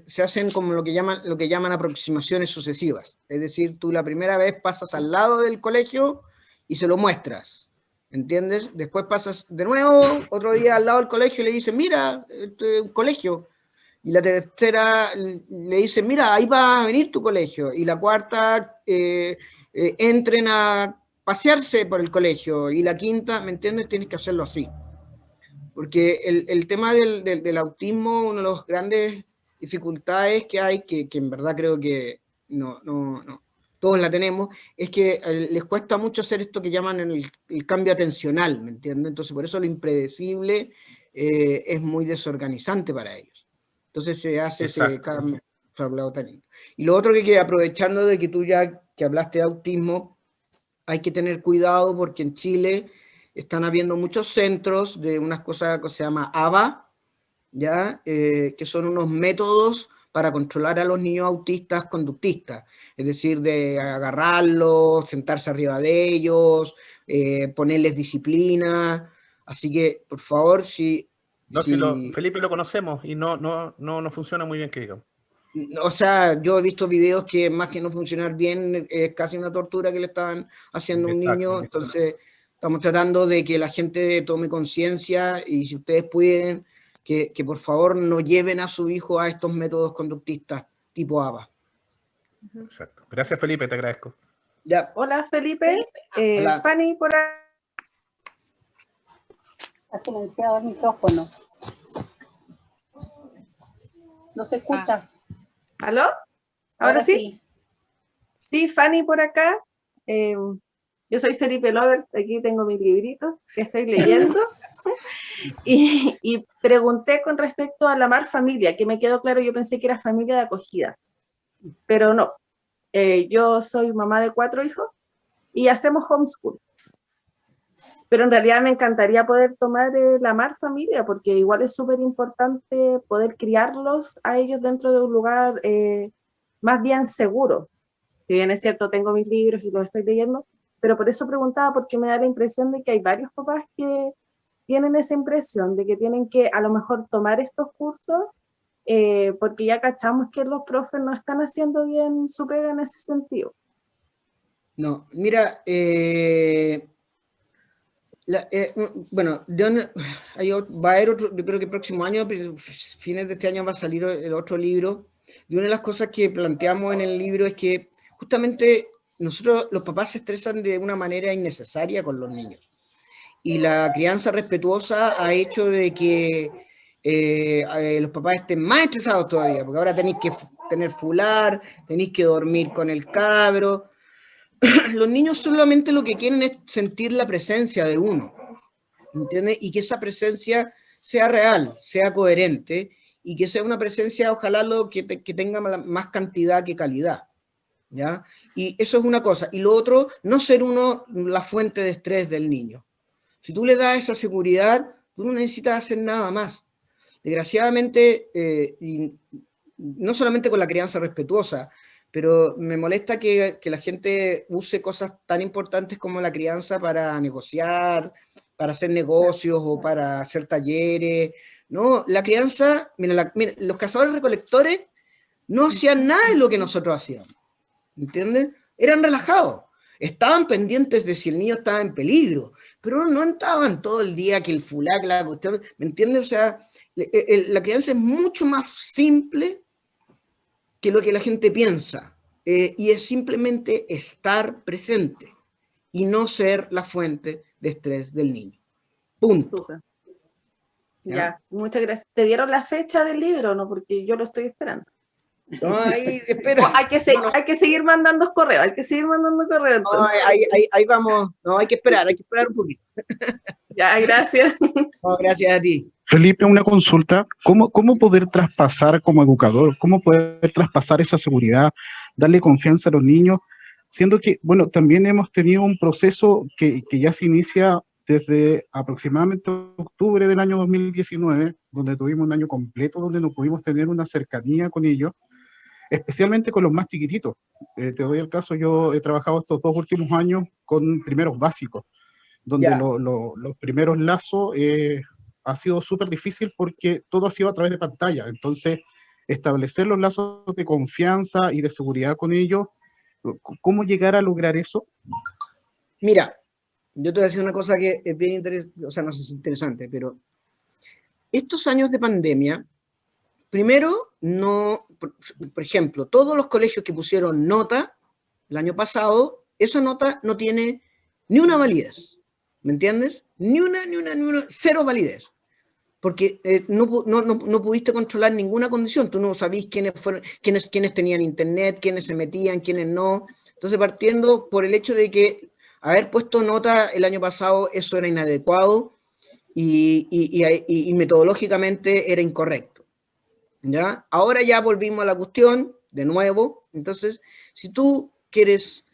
se hacen como lo que llaman aproximaciones sucesivas. Es decir, tú la primera vez pasas al lado del colegio y se lo muestras, ¿entiendes? Después pasas de nuevo, otro día al lado del colegio y le dices, mira, un colegio. Y la tercera le dice, mira, ahí va a venir tu colegio. Y la cuarta, entren a pasearse por el colegio. Y la quinta, ¿me entiendes? Tienes que hacerlo así. Porque el tema del autismo, una de las grandes dificultades que hay, que en verdad creo que no, todos la tenemos, es que les cuesta mucho hacer esto que llaman el cambio atencional, ¿me entiendes? Entonces, por eso lo impredecible es muy desorganizante para ellos. Entonces se hace ese cambio. Y lo otro que aprovechando de que tú ya que hablaste de autismo, hay que tener cuidado porque en Chile están habiendo muchos centros de unas cosas que se llama ABA, ¿ya? Que son unos métodos para controlar a los niños autistas conductistas, es decir, de agarrarlos, sentarse arriba de ellos, ponerles disciplina. Así que, por favor, Felipe lo conocemos y no funciona muy bien, que digamos. O sea, yo he visto videos que más que no funcionar bien, es casi una tortura que le estaban haciendo a un niño. Entonces, estamos tratando de que la gente tome conciencia y si ustedes pueden, que por favor no lleven a su hijo a estos métodos conductistas tipo ABA. Exacto. Gracias, Felipe, te agradezco. Ya. Hola, Felipe. Hola. Fanny, por ahí. Ha silenciado el micrófono. No se escucha. ¿Aló? ¿Ahora sí? Sí, Fanny por acá. Yo soy Felipe Lovers, aquí tengo mis libritos que estoy leyendo. y pregunté con respecto a la Mar Familia, que me quedó claro, yo pensé que era familia de acogida, pero no. Yo soy mamá de 4 hijos y hacemos homeschool. pero en realidad me encantaría poder tomar la Mar Familia, porque igual es súper importante poder criarlos a ellos dentro de un lugar más bien seguro. Si bien es cierto, tengo mis libros y los estoy leyendo, pero por eso preguntaba, porque me da la impresión de que hay varios papás que tienen esa impresión de que tienen que a lo mejor tomar estos cursos, porque ya cachamos que los profes no están haciendo bien su pega en ese sentido. No, mira, bueno, va a haber otro, yo creo que el próximo año, fines de este año va a salir el otro libro, y una de las cosas que planteamos en el libro es que justamente nosotros, los papás, se estresan de una manera innecesaria con los niños, y la crianza respetuosa ha hecho de que los papás estén más estresados todavía, porque ahora tenéis que tener fular, tenéis que dormir con el cabro. Los niños solamente lo que quieren es sentir la presencia de uno, ¿entiendes? Y que esa presencia sea real, sea coherente, y que sea una presencia, ojalá, que tenga más cantidad que calidad, ¿ya? Y eso es una cosa. Y lo otro, no ser uno la fuente de estrés del niño. Si tú le das esa seguridad, tú no necesitas hacer nada más. Desgraciadamente, y no solamente con la crianza respetuosa, pero me molesta que la gente use cosas tan importantes como la crianza para negociar, para hacer negocios o para hacer talleres. No, la crianza, mira, los cazadores-recolectores no hacían nada de lo que nosotros hacíamos, ¿entiendes? Eran relajados, estaban pendientes de si el niño estaba en peligro, pero no estaban todo el día que el fulac, la cuestión, ¿me entiendes? O sea, la crianza es mucho más simple que lo que la gente piensa, y es simplemente estar presente y no ser la fuente de estrés del niño. Punto. Super. Ya, muchas gracias. ¿Te dieron la fecha del libro, no? Porque yo lo estoy esperando. No, ahí, espera. Hay que seguir mandando correos, No, ahí vamos, no, hay que esperar un poquito. Ya, gracias. No, gracias a ti. Felipe, una consulta. ¿Cómo poder traspasar como educador? ¿Cómo poder traspasar esa seguridad, darle confianza a los niños? Siendo que, bueno, también hemos tenido un proceso que ya se inicia desde aproximadamente octubre del año 2019, donde tuvimos un año completo donde no pudimos tener una cercanía con ellos, especialmente con los más chiquititos. Te doy el caso, yo he trabajado estos 2 últimos años con primeros básicos, donde los primeros lazos ha sido súper difícil porque todo ha sido a través de pantalla. Entonces, establecer los lazos de confianza y de seguridad con ellos, ¿cómo llegar a lograr eso? Mira, yo te voy a decir una cosa que es bien interesante, o sea, no sé si es interesante, pero estos años de pandemia, primero, no, por ejemplo, todos los colegios que pusieron nota el año pasado, esa nota no tiene ni una validez, ¿me entiendes? Ni una, cero validez. Porque no pudiste controlar ninguna condición, tú no sabías quiénes tenían internet, quiénes se metían, quiénes no. Entonces, partiendo por el hecho de que haber puesto nota el año pasado, eso era inadecuado y metodológicamente era incorrecto, ¿ya? Ahora ya volvimos a la cuestión, de nuevo. Entonces, si tú quieres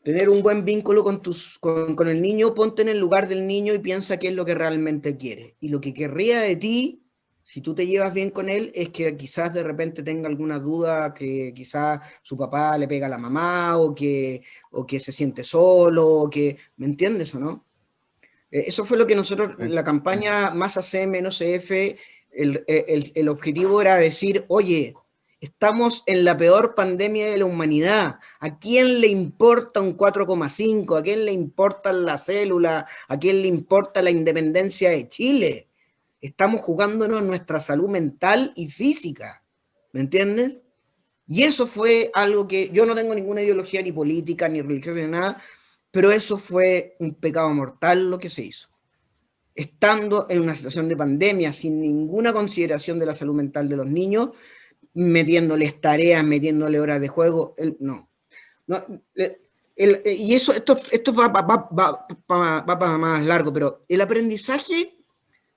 tener un buen vínculo con el niño, ponte en el lugar del niño y piensa qué es lo que realmente quiere. Y lo que querría de ti, si tú te llevas bien con él, es que quizás de repente tenga alguna duda, que quizás su papá le pega a la mamá, o que se siente solo, o que, ¿me entiendes o no? Eso fue lo que nosotros, la campaña Más AC, Menos EF, el objetivo era decir, oye, estamos en la peor pandemia de la humanidad. ¿A quién le importa un 4,5? ¿A quién le importa la célula? ¿A quién le importa la independencia de Chile? Estamos jugándonos nuestra salud mental y física, ¿me entiendes? Y eso fue algo que yo no tengo ninguna ideología ni política, ni religiosa, ni nada, pero eso fue un pecado mortal lo que se hizo. Estando en una situación de pandemia, sin ninguna consideración de la salud mental de los niños, metiéndoles tareas, metiéndole horas de juego, no. Y esto va para más largo, pero el aprendizaje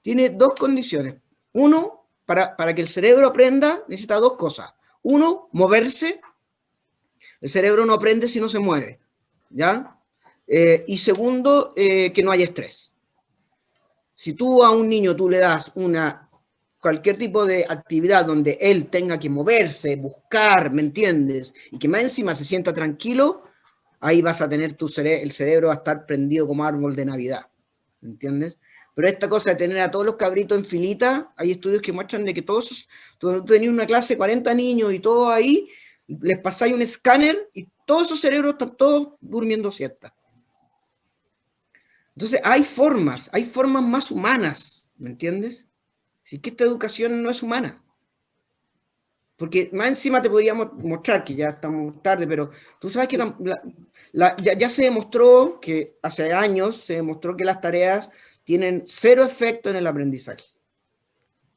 tiene 2 condiciones. Uno, para que el cerebro aprenda, necesita 2 cosas. Uno, moverse. El cerebro no aprende si no se mueve, ¿ya? Y segundo, que no haya estrés. Si tú a un niño tú le das cualquier tipo de actividad donde él tenga que moverse, buscar, ¿me entiendes? Y que más encima se sienta tranquilo, ahí vas a tener el cerebro va a estar prendido como árbol de Navidad, ¿me entiendes? Pero esta cosa de tener a todos los cabritos en filita, hay estudios que muestran de que tú tenías una clase de 40 niños y todos ahí, les pasáis un escáner y todos esos cerebros están todos durmiendo siesta. Entonces hay formas más humanas, ¿me entiendes? Así que esta educación no es humana. Porque más encima te podríamos mostrar, que ya estamos tarde, pero tú sabes que ya se demostró que hace años se demostró que las tareas tienen 0 efecto en el aprendizaje.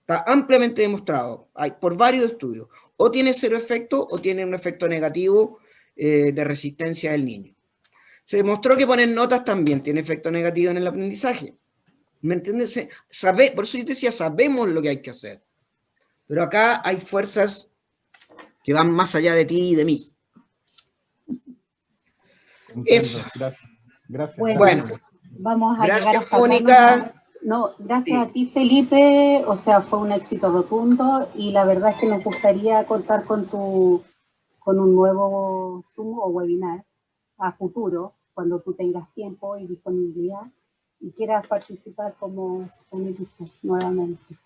Está ampliamente demostrado, por varios estudios. O tiene 0 efecto o tiene un efecto negativo de resistencia del niño. Se demostró que poner notas también tiene efecto negativo en el aprendizaje. ¿Me entiendes? Por eso yo te decía, sabemos lo que hay que hacer. Pero acá hay fuerzas que van más allá de ti y de mí. Eso. Gracias. Bueno, vamos a gracias, llegar hasta Mónica. No, gracias Sí. a ti, Felipe. O sea, fue un éxito rotundo y la verdad es que nos gustaría contar con un nuevo Zoom o webinar a futuro, cuando tú tengas tiempo y disponibilidad y quieras participar como panelista nuevamente.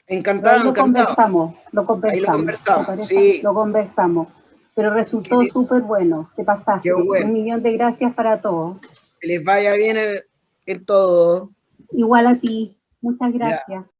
Encantado, Ahí lo encantado. conversamos, Ahí lo ¿te conversamos, parece? sí. Lo conversamos. Pero resultó súper bueno, te pasaste. Qué bueno. 1.000.000 de gracias para todos. Que les vaya bien en todo. Igual a ti, muchas Ya. gracias.